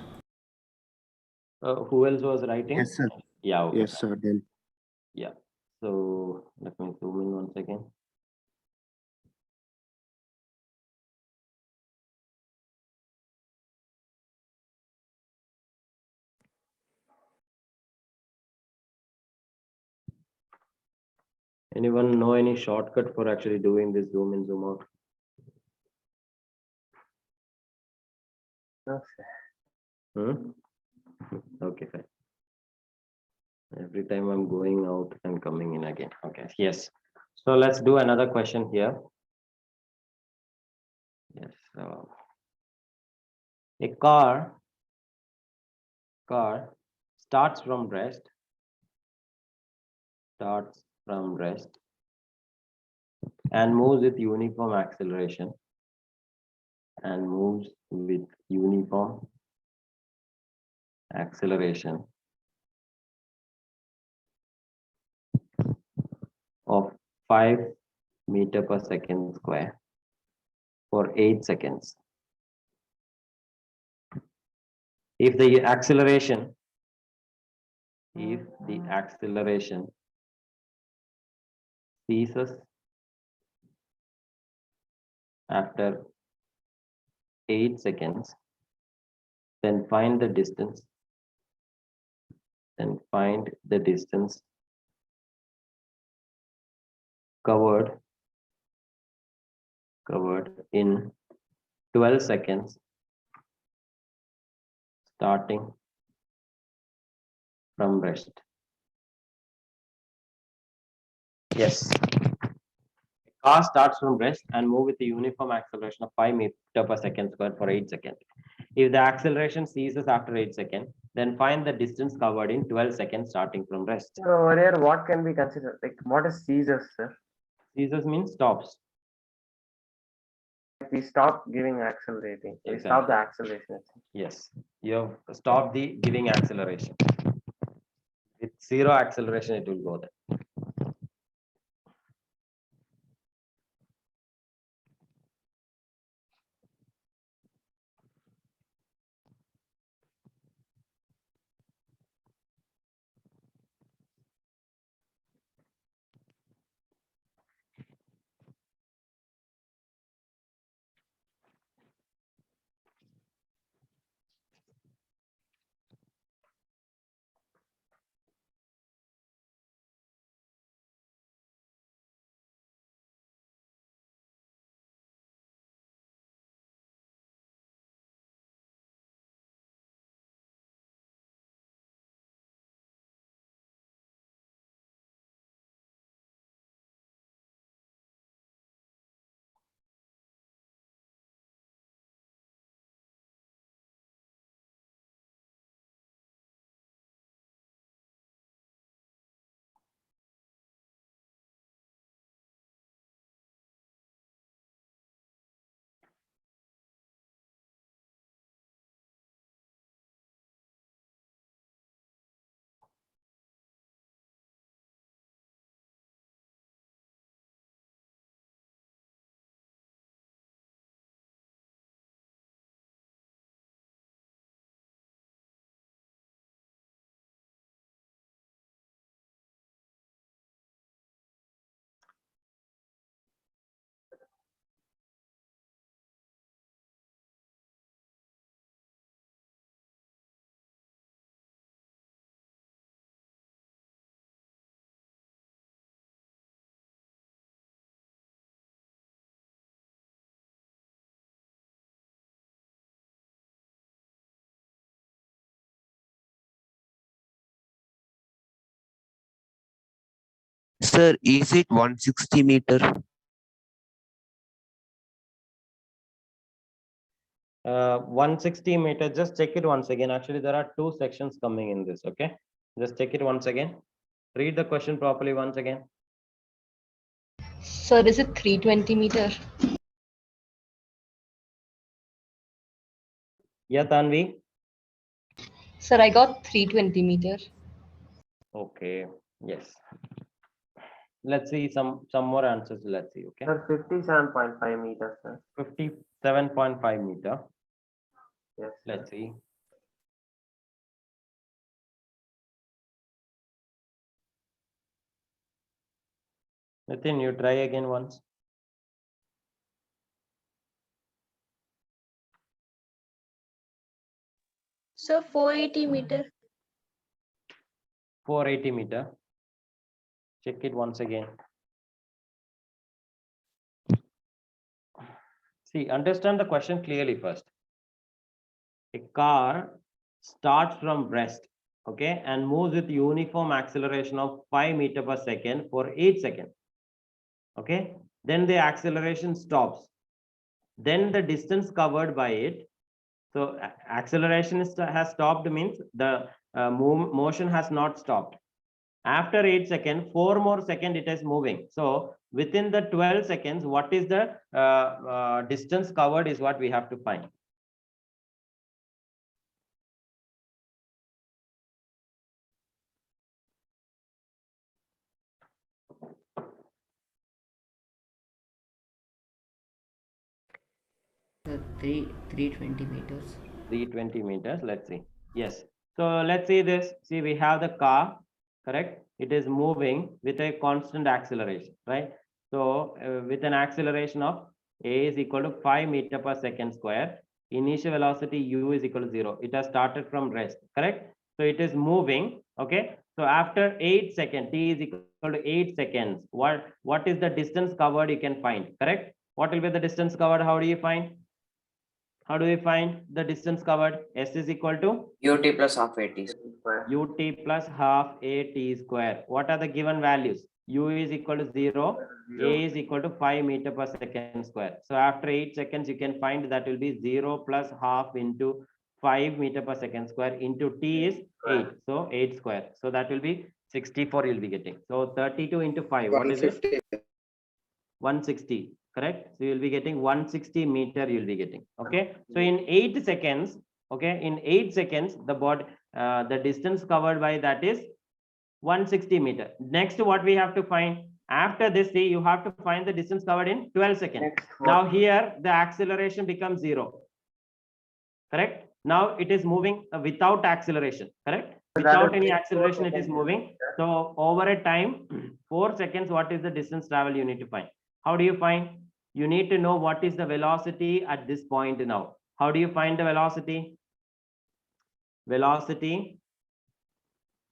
Who else was writing? Yes, sir. Yeah. Okay. Yes, sir. Then. Yeah. So let me zoom in 1 second. Anyone know any shortcut for actually doing this zoom in, zoom out? No, sir. Hmm? Okay, fine. Every time I'm going out and coming in again. Okay, yes. So let's do another question here. Yes. A car starts from rest and moves with uniform acceleration of 5 meter per second square for 8 seconds. If the acceleration ceases after 8 seconds, then find the distance covered in 12 seconds starting from rest. Yes. Car starts from rest and move with a uniform acceleration of 5 meter per second square for 8 seconds. If the acceleration ceases after 8 seconds, then find the distance covered in 12 seconds starting from rest. So over here, what can be considered? Like, what is seizures, sir? Ceases means stops. We stop giving accelerating. We stop the acceleration. Yes, you have stopped the giving acceleration. With zero acceleration, it will go there. Sir, is it 160 meter? 160 meter, just check it once again. Actually, there are two sections coming in this, okay? Just check it once again. Read the question properly once again. Sir, is it 320 meter? Yeah, Tanvi? Sir, I got 320 meter. Okay, yes. Let's see some more answers. Let's see, okay? Sir, 57.5 meters, sir. 57.5 meter. Yes. Let's see. Nitin, you try again once. So 480 meter. 480 meter. Check it once again. See, understand the question clearly first. A car starts from rest, okay, and moves with uniform acceleration of 5 meter per second for 8 seconds. Okay, then the acceleration stops. Then the distance covered by it. So acceleration has stopped means the motion has not stopped. After 8 seconds, 4 more seconds it is moving. So within the 12 seconds, what is the distance covered is what we have to find. So 320 meters. 320 meters, let's see. Yes. So let's see this. See, we have the car, correct? It is moving with a constant acceleration, right? So with an acceleration of a is equal to 5 meter per second square. Initial velocity u is equal to 0. It has started from rest, correct? So it is moving, okay? So after 8 seconds, t is equal to 8 seconds. What is the distance covered you can find, correct? What will be the distance covered? How do you find? How do we find the distance covered? S is equal to UT plus half AT. ut plus half at square. What are the given values? U is equal to 0, a is equal to 5 meter per second square. So after 8 seconds, you can find that will be 0 plus half into 5 meter per second square into t is 8. So 8 square. So that will be 64 you'll be getting. So 32 into 5. What is it? 150. 160, correct? So you'll be getting 160 meter you'll be getting, okay? So in 8 seconds, okay, in 8 seconds, the distance covered by that is 160 meter. Next, what we have to find? After this, see, you have to find the distance covered in 12 seconds. Now here, the acceleration becomes 0, correct? Now it is moving without acceleration, correct? Without any acceleration, it is moving. So over a time, 4 seconds, what is the distance travel you need to find? How do you find? You need to know what is the velocity at this point now. How do you find the velocity? Velocity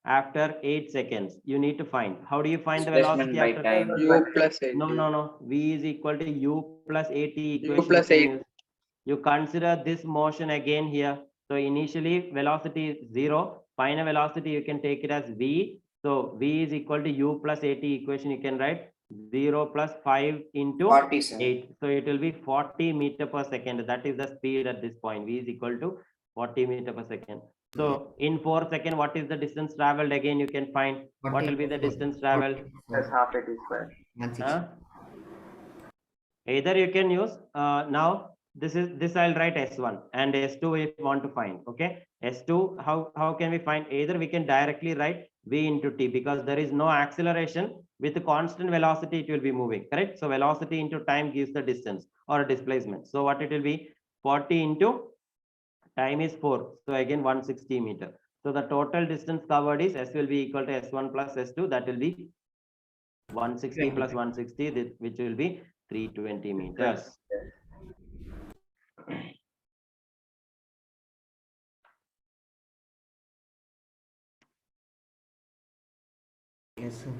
after 8 seconds, you need to find. How do you find the velocity Displacement after? by time. U plus 80. No. V is equal to U plus AT equation. U plus you can 8. use. You consider this motion again here. So initially velocity is 0. Final velocity, you can take it as V. So V is equal to U plus AT equation. You can write 0 plus 5 into 47. 8. So it will be 40 meter per second. That is the speed at this point. V is equal to 40 meter per second. So in 4 seconds, what is the distance traveled? Again, you can find what will be the distance traveled. That's half at square. 160. Huh? Either you can use now this I'll write S1 and S2 if you want to find. Okay, S2, how can we find? Either we can directly write V into T because there is no acceleration. With a constant velocity it will be moving, correct? So velocity into time gives the distance or displacement. So what it will be? 40 into time is 4. So again 160 meter. So the total distance covered is S will be equal to S1 plus S2. That will be 160 plus 160, which will be 320 meters. Yes, sir.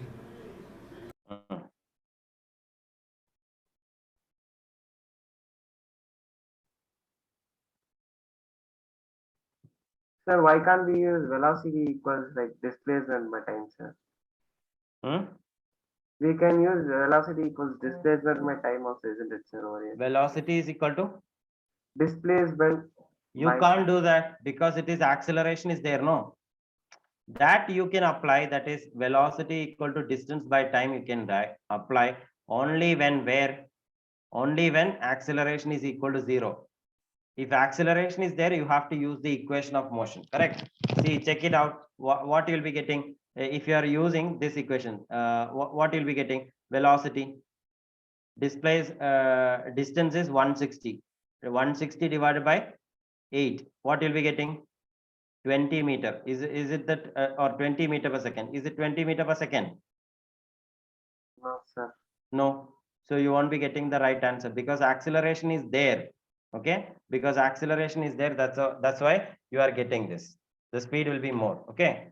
Sir, why can't we use velocity equals like displacement by time, sir? Hmm? We can use velocity equals displacement by time also, isn't it, sir? Over here. Velocity is equal to, Displacement. you by- can't do that because it is acceleration is there, no? That you can apply, that is velocity equal to distance by time, you can apply only when where? Only when acceleration is equal to 0. If acceleration is there, you have to use the equation of motion, correct? See, check it out. What you'll be getting if you are using this equation, what you'll be getting? Velocity, distance is 160. 160 divided by 8. What you'll be getting? 20 meter. Is it that or 20 meter per second? Is it 20 meter per second? No, sir. No. So you won't be getting the right answer because acceleration is there. Okay, because acceleration is there, that's why you are getting this. The speed will be more. Okay.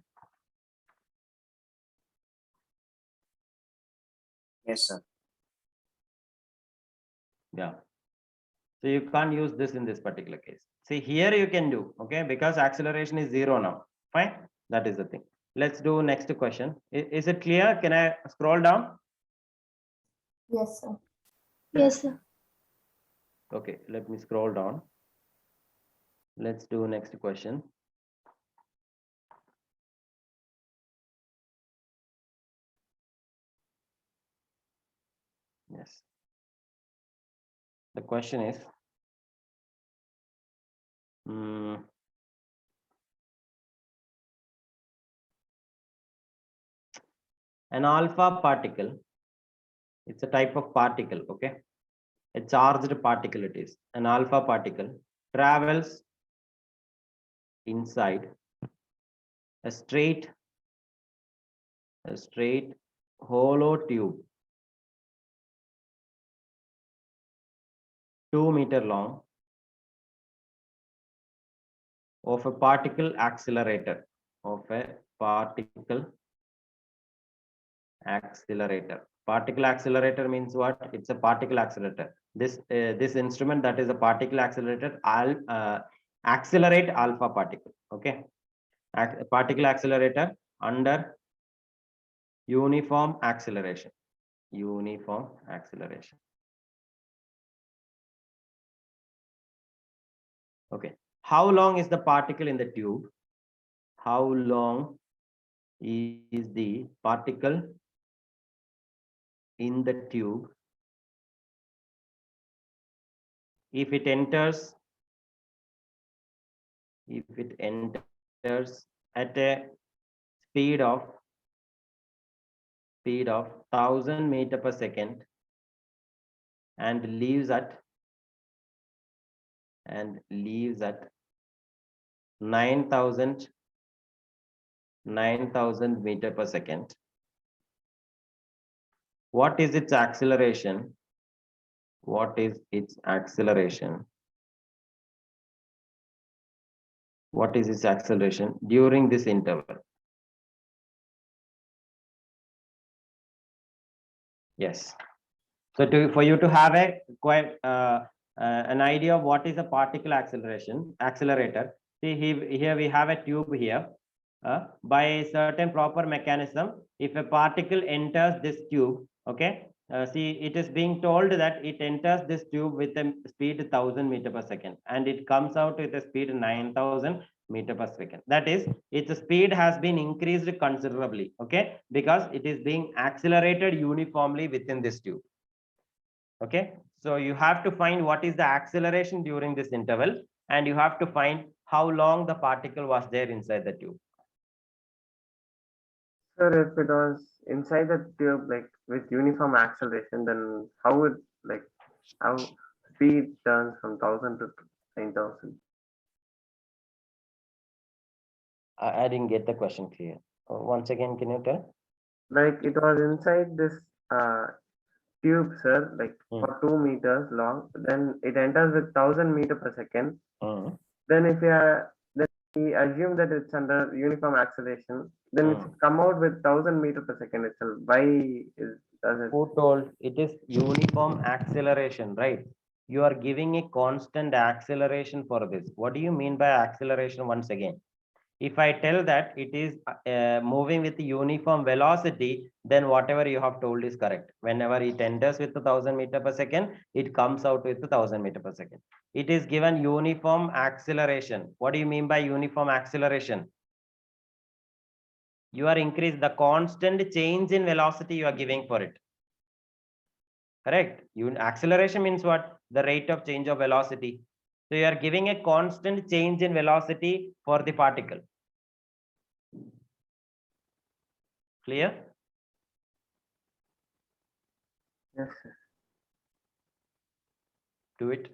Yes, sir. Yeah. So you can't use this in this particular case. See, here you can do, okay, because acceleration is 0 now. Fine. That is the thing. Let's do next question. Is it clear? Can I scroll down? Yes, sir. Yes, sir. Okay, let me scroll down. Let's do next question. Yes. The question is, an alpha particle, it's a type of particle, okay? A charged particle it is. An alpha particle travels inside a straight hollow tube 2 meter long of a particle accelerator Particle accelerator means what? It's a particle accelerator. This instrument, that is a particle accelerator, accelerate alpha particle. Okay, particle accelerator under uniform acceleration. Okay, how long is the particle in the tube? How long is the particle in the tube if it enters at a speed of 1000 meter per second and leaves at 9000 meter per second. What is its acceleration? What is its acceleration during this interval? Yes. So for you to have a quite an idea of what is a particle accelerator. See, here we have a tube here. By a certain proper mechanism, if a particle enters this tube, okay, see, it is being told that it enters this tube with a speed 1000 meter per second and it comes out with a speed 9000 meter per second. That is, its speed has been increased considerably, okay, because it is being accelerated uniformly within this tube. Okay, so you have to find what is the acceleration during this interval and you have to find how long the particle was there inside the tube. Sir, if it was inside the tube, like with uniform acceleration, then how speed turns from 1000 to 9000? I didn't get the question clear. Once again, can you tell? Like it was inside this tube, sir, like for 2 meters long. Then it enters with 1000 meter per second. Then if we assume that it's under uniform acceleration, then if it come out with 1000 meter per second itself, does it? Who told? It is uniform acceleration, right? You are giving a constant acceleration for this. What do you mean by acceleration once again? If I tell that it is moving with uniform velocity, then whatever you have told is correct. Whenever it enters with 1000 meter per second, it comes out with 1000 meter per second. It is given uniform acceleration. What do you mean by uniform acceleration? You are increasing the constant change in velocity you are giving for it. Correct. Acceleration means what? The rate of change of velocity. So you are giving a constant change in velocity for the particle. Clear? Yes, sir. Do it.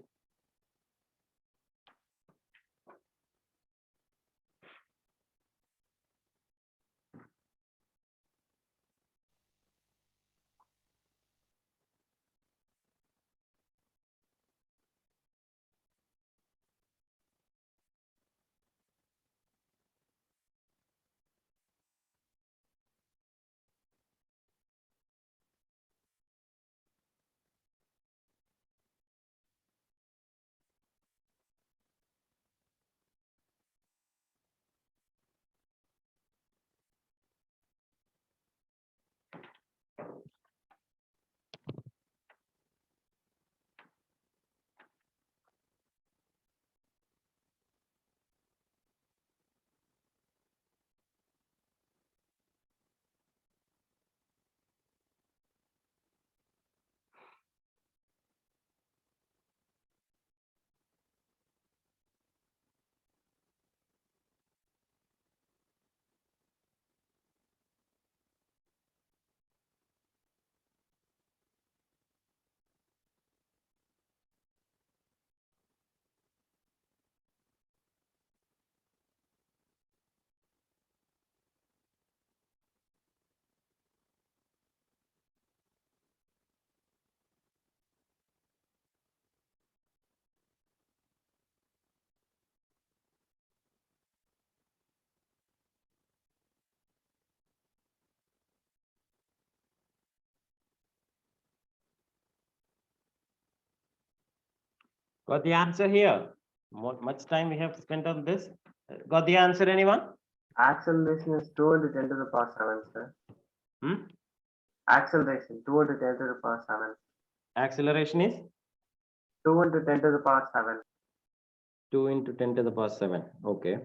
Got the answer here? Much time we have spent on this? Got the answer, anyone? Acceleration is 2 into 10 to the power 7, sir. Hmm? Acceleration 2 into 10 to the power 7. Acceleration is 2 into 10 to the power 7. 2 into 10 to the power 7. Okay.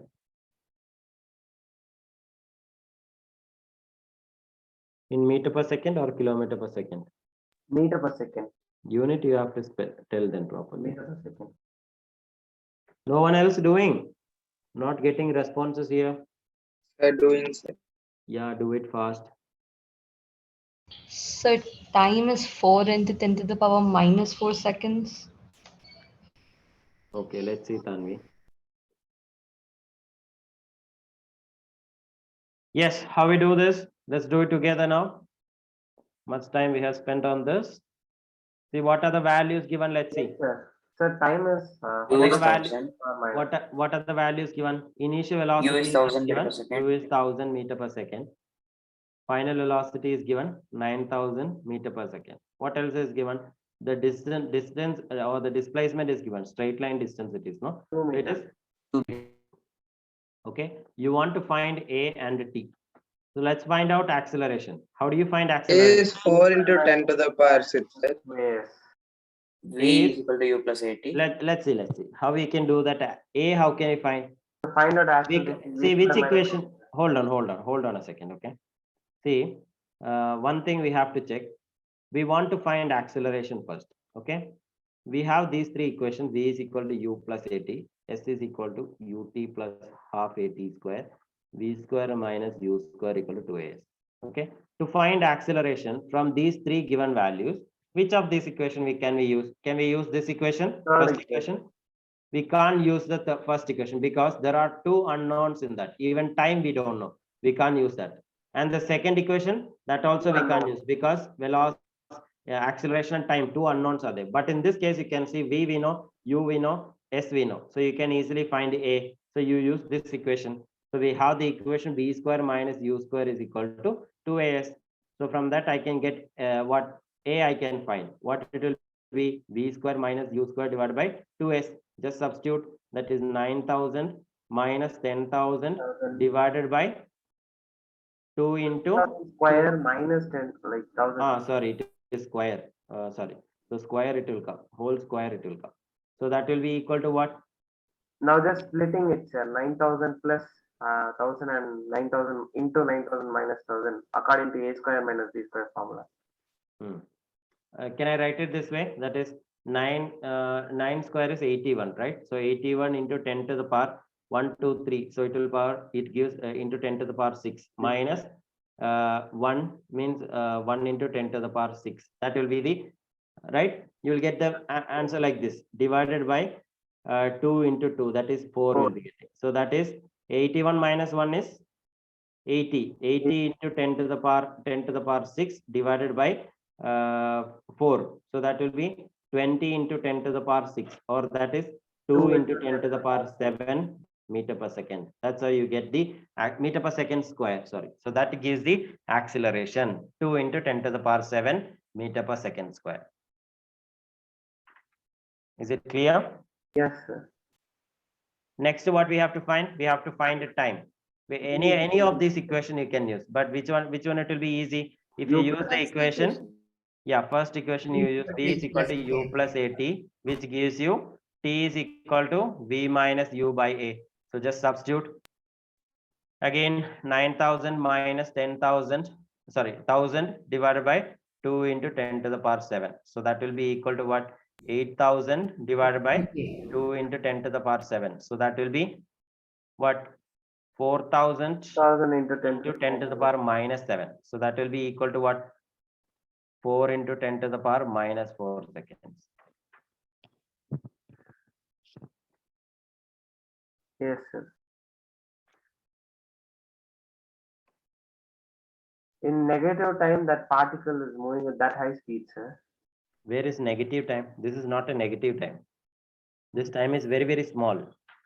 In meter per second or kilometer per second? Meter per second. Unit you have to tell them properly. Meter per second. No one else doing? Not getting responses here? Sir, doing, sir. Yeah, do it fast. So time is 4 into 10 to the power minus 4 seconds. Okay, let's see, Tanvi. Yes, how we do this? Let's do it together now. Much time we have spent on this. See, what are the values given? Let's see. Yes, sir. Sir, time is What are the 2 is values? 1000. What are the values given? Initial velocity is 1000 meter given. per second. U is 1000 meter per second. Final velocity is given 9000 meter per second. What else is given? The distance or the displacement is given. Straight line distance it is, no? 2 It meters. is. Okay. You want to find A and T. So let's find out acceleration. How do you find acceleration? Is 4 into 10 to the power 6, sir. Yes. V is equal to U plus 80. Let's see. How we can do that. A, how can we find? To find out acceleration. See V which square minus equation. Hold on a second. Okay. See, one thing we have to check. We want to find acceleration first. Okay. We have these three equations. V is equal to U plus 80. S is equal to UT plus half AT square. V square minus U square equal to 2AS. Okay. To find acceleration from these three given values, which of this equation can we use? Can we use this equation? First equation? We can't use the first equation because there are two unknowns in that. Even time we don't know. We can't use that. And the second equation, that also we can't use because velocity, acceleration and time, two unknowns are there. But in this case, you can see V we know, U we know, S we know. So you can easily find A. So you use this equation. So we have the equation V square minus U square is equal to 2AS. So from that I can get what A I can find. What it will be? V square minus U square divided by 2S. Just substitute, that is 9000 minus 10,000 divided by 2 into square minus 10, like 1000. sorry, it is square. Sorry, so square it will come, whole square it will come. So that will be equal to what? Now just splitting it, sir. 9,000 plus 1,000 and 9,000 into 9,000 minus 1,000 according to a square minus b square formula. Can I write it this way? That is 9 square is 81, right? So 81 into 10 to the power 1, 2, 3. So it will power, it gives into 10 to the power 6 minus 1 means 1 into 10 to the power 6. That will be the, right? You will get the answer like this, divided by 2 into 2, that is 4 will be getting. So that is 81 minus 1 is 80. 80 into 10 to the power 6 divided by 4. So that will be 20 into 10 to the power 6, or that is 2 into 10 to the power 7 meter per second. That's how you get the meter per second square. Sorry. So that gives the acceleration, 2 into 10 to the power 7 meter per second square. Is it clear? Yes, sir. Next, what we have to find? We have to find a time. Any of these equation you can use, but which one it will be easy if you use the equation. Yeah, first equation you use t is equal to u plus at, which gives you t is equal to v minus u by a. So just substitute. Again, 9,000 minus 10,000, sorry, 1,000 divided by 2 into 10 to the power 7. So that will be equal to what? 8,000 divided by 2 into 10 to the power 7. So that will be what? 4,000 1,000 into 10 into 10 to the power minus 7. So that will be equal to what? 4 into 10 to the power minus 4 seconds. Yes, sir. In negative time, that particle is moving at that high speed, sir. Where is negative time? This is not a negative time. This time is very, very small.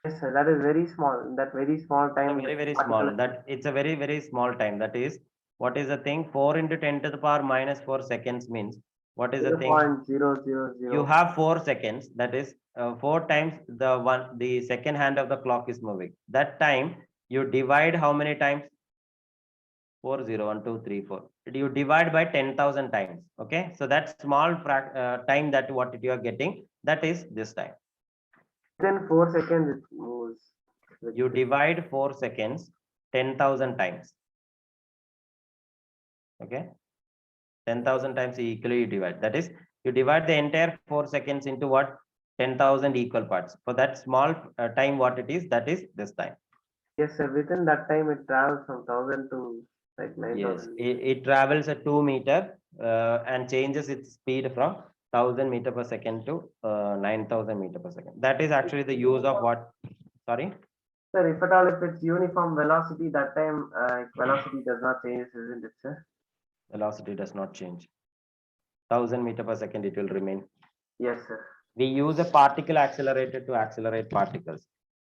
Yes, sir. That is very small. That very small time. Very, very small. That it's a very, very small time. That is, what is the thing? 4 into 10 to the power minus 4 seconds means, what is the thing? 0.000. You have 4 seconds. That is 4 times the second hand of the clock is moving. That time you divide how many times? 4, 0, 1, 2, 3, 4. You divide by 10,000 times. Okay. So that small time that what you are getting, that is this time. Within 4 seconds, it moves. You divide 4 seconds 10,000 times. Okay. 10,000 times equally you divide. That is, you divide the entire 4 seconds into what? 10,000 equal parts. For that small time, what it is, that is this time. Yes, sir. Within that time, it travels from 1,000 to like 9,000. Yes, it travels at 2 meter and changes its speed from 1,000 meter per second to 9,000 meter per second. That is actually the use of what? Sorry. Sir, if at all, if it's uniform velocity, that time velocity does not change, isn't it, sir? Velocity does not change. 1,000 meter per second, it will remain. Yes, sir. We use a particle accelerator to accelerate particles.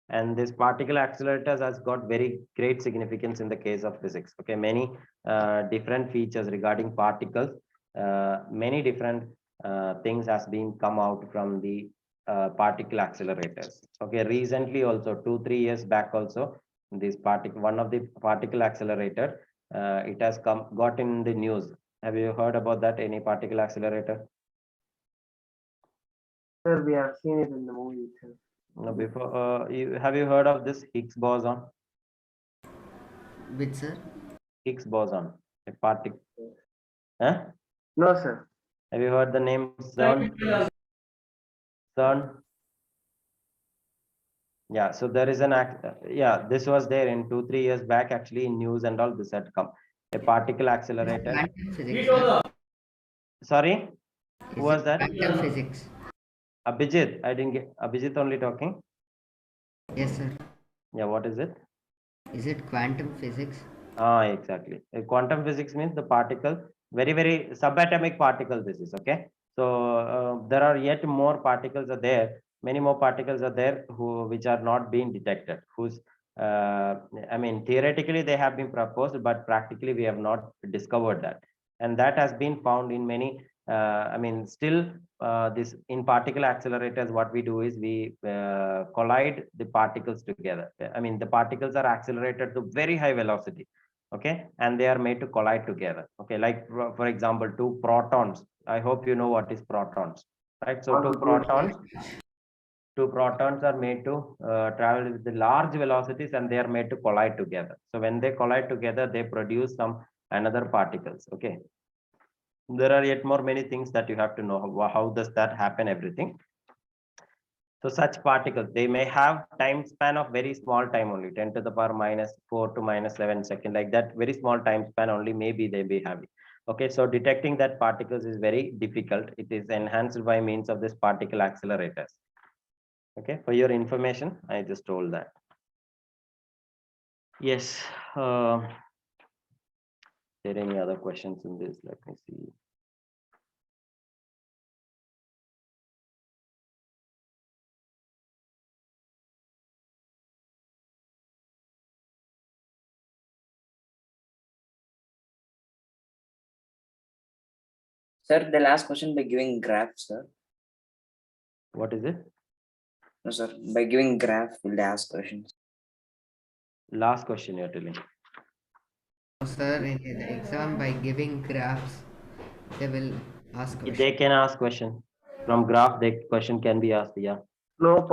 And this particle accelerators has got very great significance in the case of physics. Okay, many different features regarding particles, many different things has been come out from the particle accelerators. Okay, recently also 2-3 years back also, this one of the particle accelerator, it has got in the news. Have you heard about that? Any particle accelerator? Sir, we have seen it in the movie, sir. No, before have you heard of this Higgs boson? Which, sir? Higgs boson, a particle. Huh? No, sir. Have you heard the name CERN? CERN. Yeah, so there is an yeah, this was there in 2-3 years back actually in news and all. This had come, a particle accelerator. Quantum physics, sir. Sorry, Is who was it that? Quantum physics. Abhijit. I didn't get Abhijit only talking. Yes, sir. Yeah, what is it? Is it quantum physics? Exactly. Quantum physics means the particle, very, very subatomic particle. This is okay. So there are yet more particles are there. Many more particles are there which are not being detected. I mean, theoretically they have been proposed, but practically we have not discovered that. And that has been found in many I mean, still, this in particle accelerators, what we do is we collide the particles together. I mean, the particles are accelerated to very high velocity, okay, and they are made to collide together. Okay, like for example, two protons. I hope you know what is protons, right? So two protons are made to travel with the large velocities, and they are made to collide together. So when they collide together, they produce some another particles. Okay, there are yet more many things that you have to know. How does that happen, everything. So such particles, they may have time span of very small time only, 10 to the power -4 to -7 second, like that. Very small time span only, maybe they be having. Okay, so detecting that particles is very difficult. It is enhanced by means of this particle accelerators. Okay, for your information, I just told that. Yes. There any other questions in this? Let me see. Sir, the last question by giving graph, sir. What is it? No, sir. By giving graph, will they ask questions? Last question you're telling. No, sir, in the exam, by giving graphs, they will ask questions. They can ask question. From graph, the question can be asked. Yeah. Slope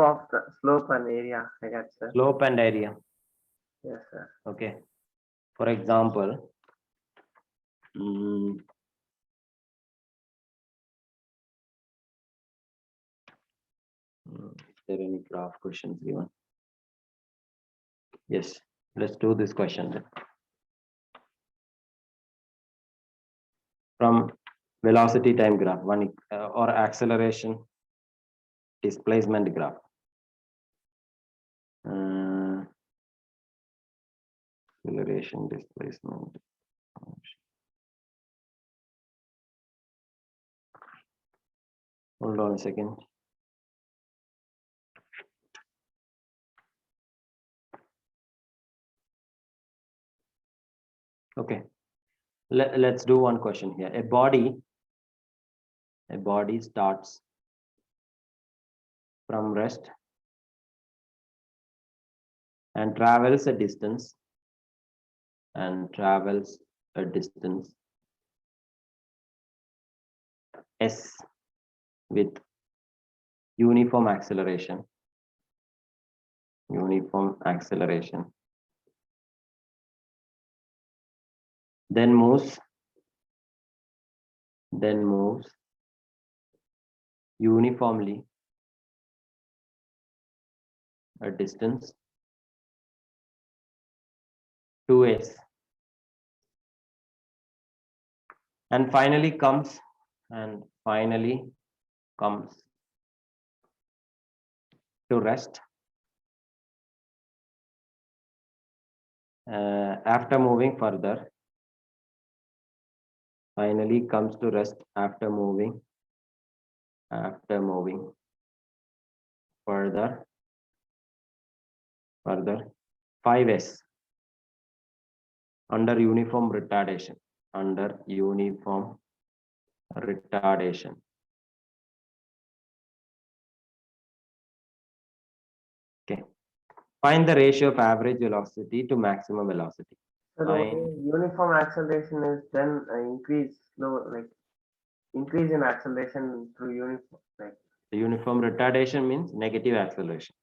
and area, I guess, sir. Slope and area. Yes, sir. Okay. For example, is there any graph questions given? Yes. Let's do this question then. From velocity time graph, one or acceleration displacement graph. Acceleration displacement. Hold on a second. Okay. Let's do one question here. A body starts from rest and travels a distance s with uniform acceleration then moves uniformly a distance 2s and finally comes to rest after moving further. Finally comes to rest after moving further 5s under uniform retardation. Okay. Find the ratio of average velocity to maximum velocity. So the way uniform acceleration is then increase in acceleration through uniform, like. The uniform retardation means negative acceleration.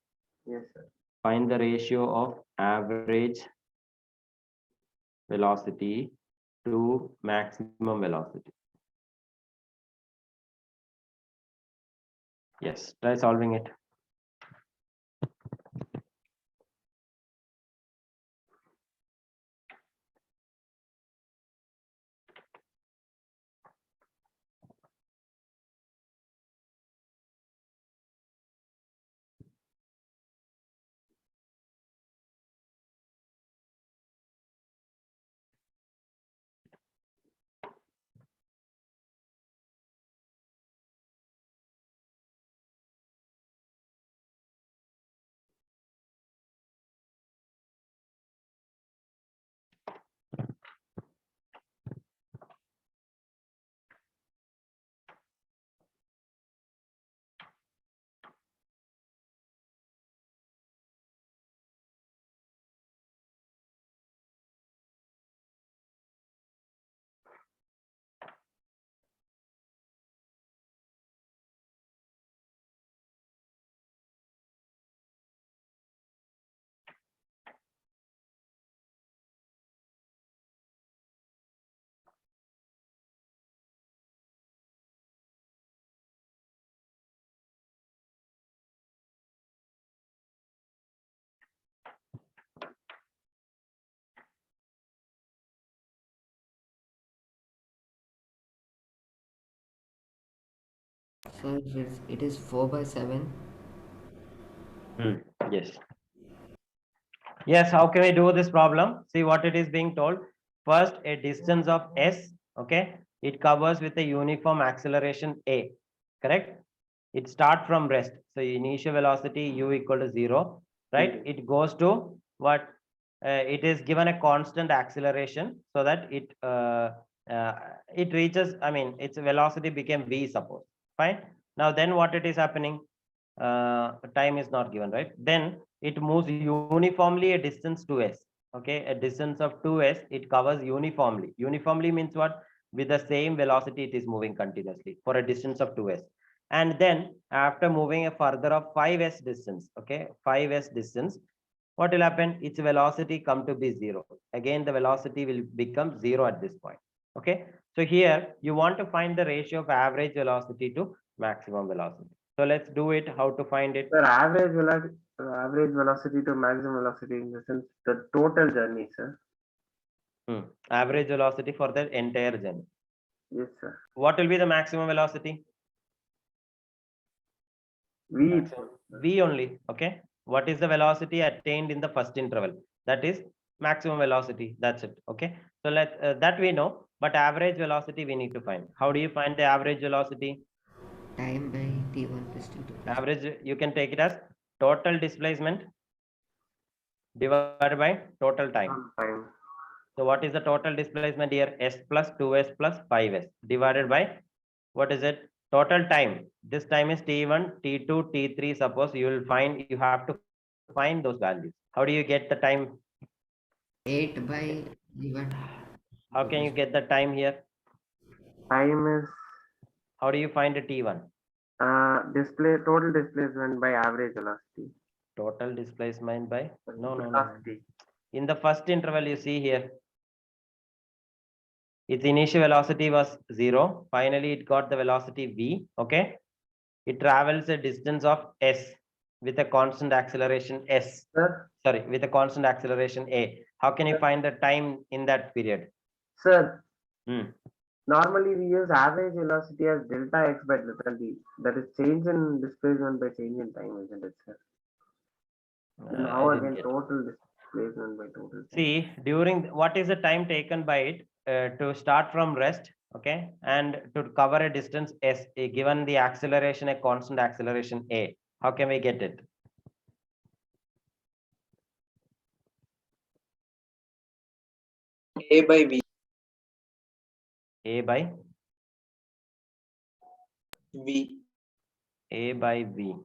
Yes, sir. Find the ratio of average velocity to maximum velocity. Yes, try solving it. So it is 4/7. Yes. Yes, how can we do this problem? See what it is being told. First, a distance of s, okay? It covers with a uniform acceleration a, correct? It start from rest. So initial velocity u equal to 0, right? It goes to what? It is given a constant acceleration so that uh, it reaches, I mean, its velocity became v, suppose. Fine. Now then what it is happening? Time is not given, right? Then it moves uniformly a distance 2s. Okay, a distance of 2s, it covers uniformly. Uniformly means what? With the same velocity, it is moving continuously for a distance of 2s. And then after moving a further of 5s distance, okay, 5s distance, what will happen? Its velocity come to be 0. Again, the velocity will become 0 at this point. Okay, so here you want to find the ratio of average velocity to maximum velocity. So let's do it. How to find it? Sir, average velocity to maximum velocity in the sense the total journey, sir. Average velocity for the entire journey. Yes, sir. What will be the maximum velocity? V. V only. Okay. What is the velocity attained in the first interval? That is maximum velocity. That's it. Okay. So that we know, but average velocity we need to find. How do you find the average velocity? Time by t1 plus t2 plus. Average, you can take it as total displacement divided by total time. Time. So what is the total displacement here? S plus 2s plus 5s divided by, what is it? Total time. This time is T1, T2, T3. Suppose you will find, you have to find those values. How do you get the time? 8 by t1. How can you get the time here? Time is How do you find the T1? total displacement by average velocity. Total displacement by, no. Velocity. In the first interval, you see here, its initial velocity was 0. Finally, it got the velocity v. Okay. It travels a distance of s with a constant acceleration s. Sir, Sorry, with a constant acceleration a. How can you find the time in that period? sir, Hmm. normally we use average velocity as delta x by delta t. That is change in displacement by change in time, isn't it, sir? Now I didn't again, get it. total displacement by total time. See, during what is the time taken by it to start from rest, okay, and to cover a distance s, given the acceleration, a constant acceleration a. How can we get it? A by V. A by V. A by V.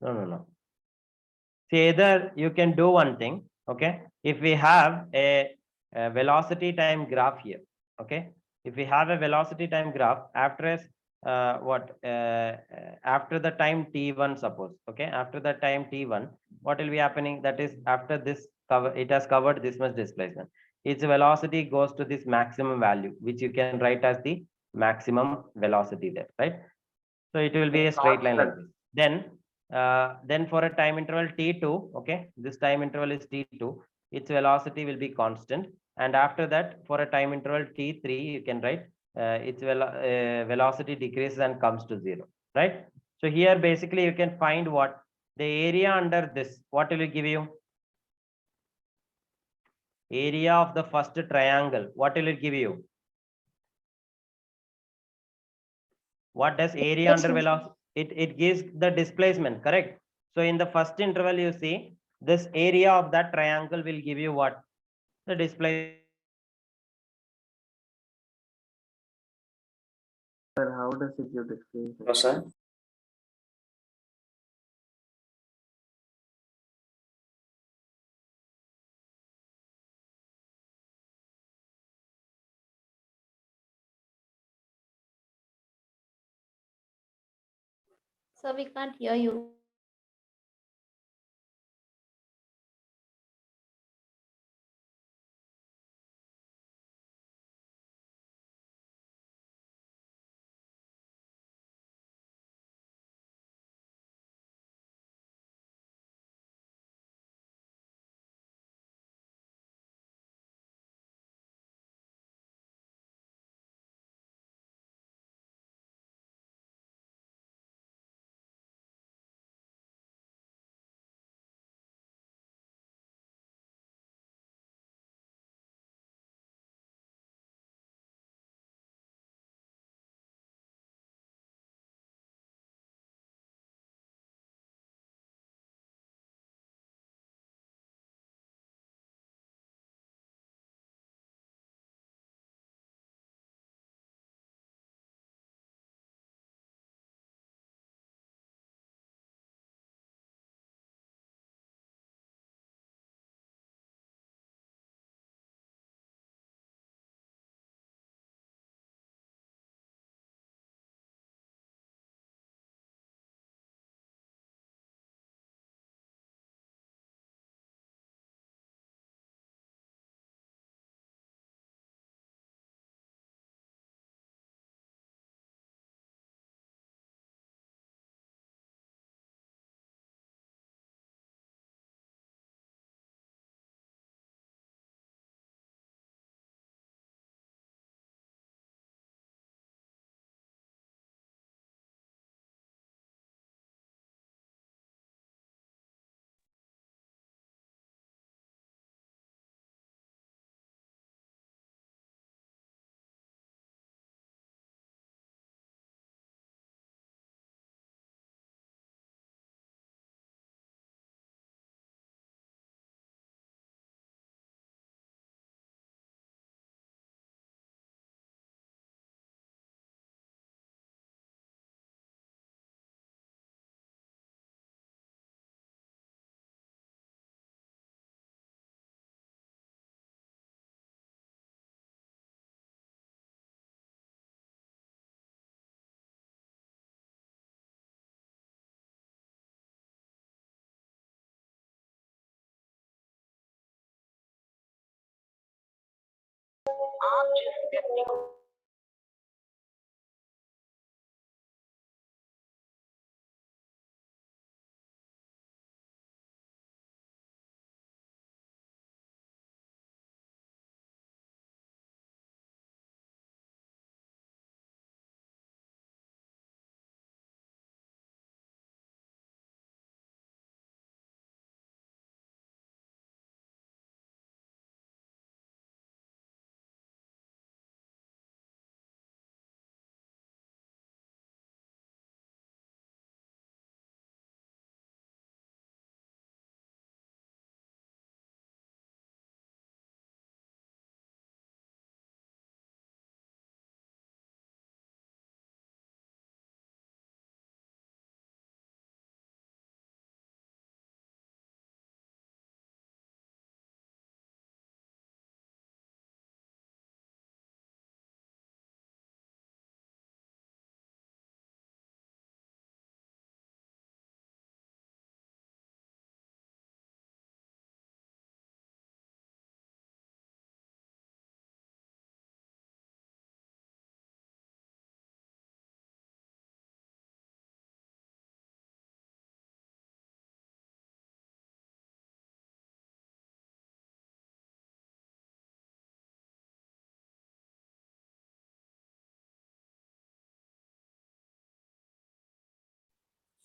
No. See, either you can do one thing, okay? If we have a velocity time graph here, okay? If we have a velocity time graph after after the time t1, suppose, okay? After the time t1, what will be happening? That is, after this cover, it has covered this much displacement. Its velocity goes to this maximum value, which you can write as the maximum velocity there, right? So it will be a straight line like this. Then for a time interval t2, okay, this time interval is t2, its velocity will be constant. And after that, for a time interval t3, you can write its velocity decreases and comes to 0, right? So here basically you can find what the area under this, what will it give you? Area of the first triangle, what will it give you? What does area Yes, under sir. velocity? It gives the displacement, correct? So in the first interval, you see this area of that triangle will give you what? The displacement. Sir, how does it give displacement? No, sir. So we can't hear you.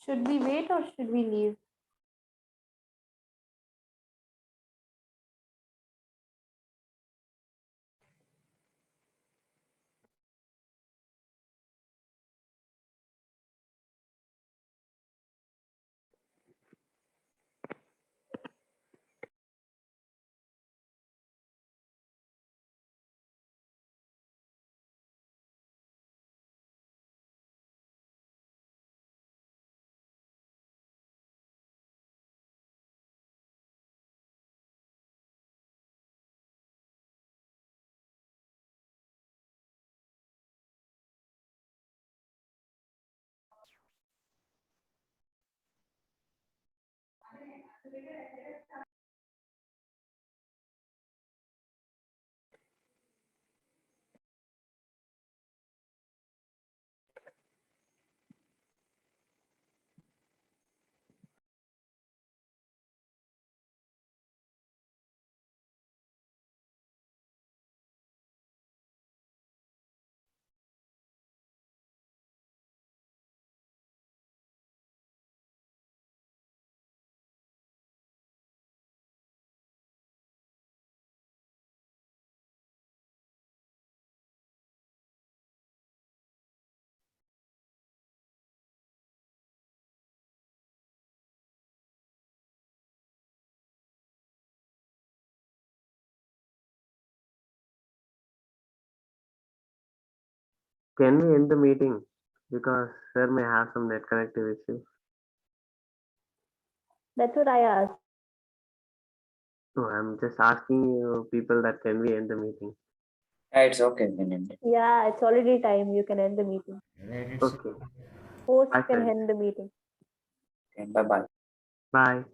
Should we wait or should we leave? Can we end the meeting? Because sir may have some net connectivity issue. That's what I asked. So I'm just asking you people that can we end the meeting? It's okay. Then end it. Yeah, it's already time. You can end the meeting. Let it Okay. Host Bye, can friends. end the meeting. Okay, bye bye. Bye.